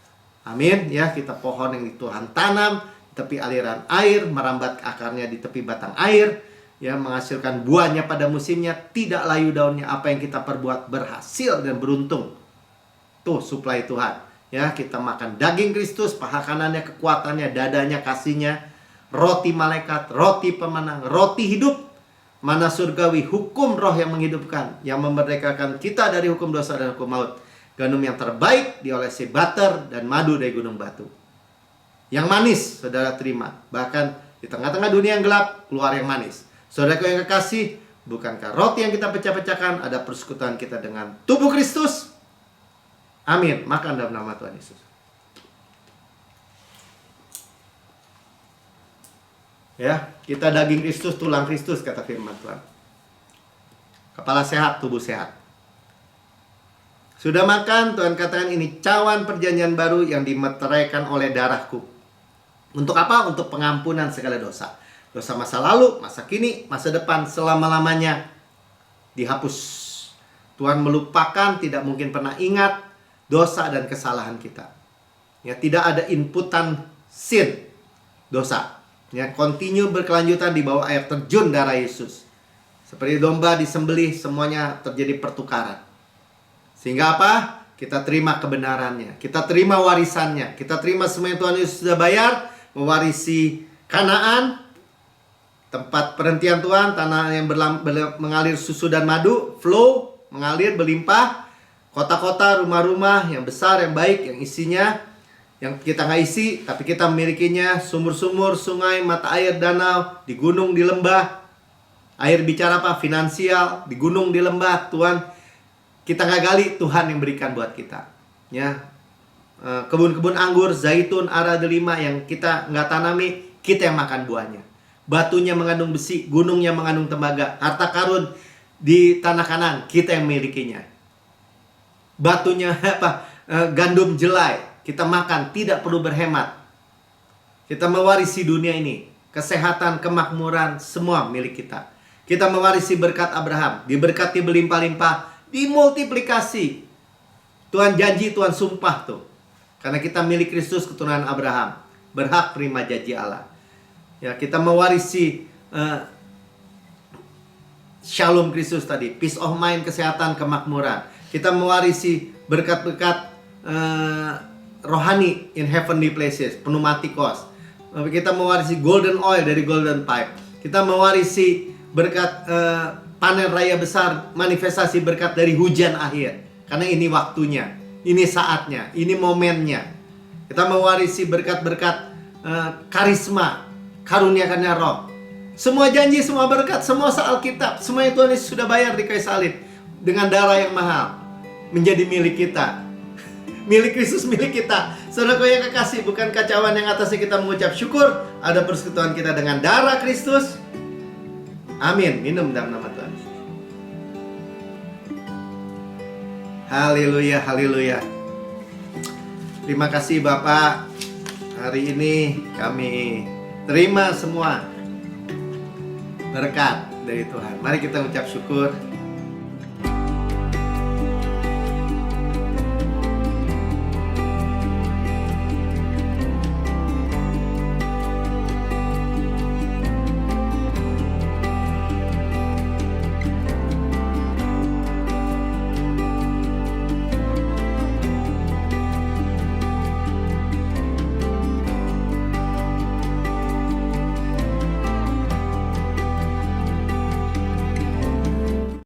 Amin. Ya, kita pohon yang Tuhan tanam di tepi aliran air, merambat akarnya di tepi batang air, ya, menghasilkan buahnya pada musimnya, tidak layu daunnya. Apa yang kita perbuat berhasil dan beruntung. Tuh suplai Tuhan. Ya, kita makan daging Kristus, paha kanannya kekuatannya, dadanya kasihnya, roti malaikat, roti pemenang, roti hidup, mana surgawi, hukum roh yang menghidupkan, yang memerdekakan kita dari hukum dosa dan hukum maut. Gandum yang terbaik diolesi butter dan madu dari gunung batu. Yang manis, saudara terima. Bahkan di tengah-tengah dunia yang gelap, keluar yang manis. Saudaraku yang kekasih, bukankah roti yang kita pecah-pecahkan ada persekutuan kita dengan tubuh Kristus? Amin. Makan dalam nama Tuhan Yesus. Ya, kita daging Kristus, tulang Kristus, kata firman Tuhan. Kepala sehat, tubuh sehat. Sudah makan, Tuhan katakan ini cawan perjanjian baru yang dimeteraikan oleh darahku. Untuk apa? Untuk pengampunan segala dosa. Dosa masa lalu, masa kini, masa depan, selama-lamanya dihapus. Tuhan melupakan, tidak mungkin pernah ingat dosa dan kesalahan kita. Ya, tidak ada inputan sin, dosa. Ya, continue berkelanjutan di bawah air terjun darah Yesus. Seperti domba disembelih, semuanya terjadi pertukaran. Sehingga apa? Kita terima kebenarannya, kita terima warisannya, kita terima semua yang Tuhan Yesus sudah bayar, mewarisi Kanaan, tempat perhentian Tuhan, tanah yang mengalir susu dan madu, flow, mengalir, berlimpah. Kota-kota, rumah-rumah yang besar, yang baik, yang isinya, yang kita nggak isi, tapi kita memilikinya. Sumur-sumur, sungai, mata air, danau, di gunung, di lembah. Air bicara apa? Finansial, di gunung, di lembah. Tuhan, kita nggak gali, Tuhan yang berikan buat kita. Ya, kebun-kebun anggur, zaitun, ara delima yang kita nggak tanami, kita yang makan buahnya. Batunya mengandung besi, gunungnya mengandung tembaga, harta karun di tanah Kanan, kita yang memilikinya. Batunya apa? Gandum jelai, kita makan, tidak perlu berhemat. Kita mewarisi dunia ini, kesehatan, kemakmuran, semua milik kita. Kita mewarisi berkat Abraham, diberkati berlimpah-limpah, dimultiplikasi. Tuhan janji, Tuhan sumpah tuh. Karena kita milik Kristus, keturunan Abraham, berhak terima janji Allah. Ya, kita mewarisi Shalom Kristus tadi, peace of mind, kesehatan, kemakmuran. Kita mewarisi berkat-berkat rohani in heavenly places, pneumatikos. Kita mewarisi golden oil dari golden pipe. Kita mewarisi berkat panen raya besar, manifestasi berkat dari hujan akhir. Karena ini waktunya, ini saatnya, ini momennya. Kita mewarisi berkat-berkat karisma, karuniakannya roh. Semua janji, semua berkat, semua Alkitab, semua yang Tuhan Yesus sudah bayar di kayu salib dengan darah yang mahal, menjadi milik kita. Milik Kristus, milik kita. Saudaraku yang kekasih, bukan kacauan yang atasnya kita mengucap syukur, ada persekutuan kita dengan darah Kristus. Amin. Minum dalam nama Tuhan. Haleluya, haleluya. Terima kasih Bapak. Hari ini kami terima semua berkat dari Tuhan. Mari kita ucap syukur.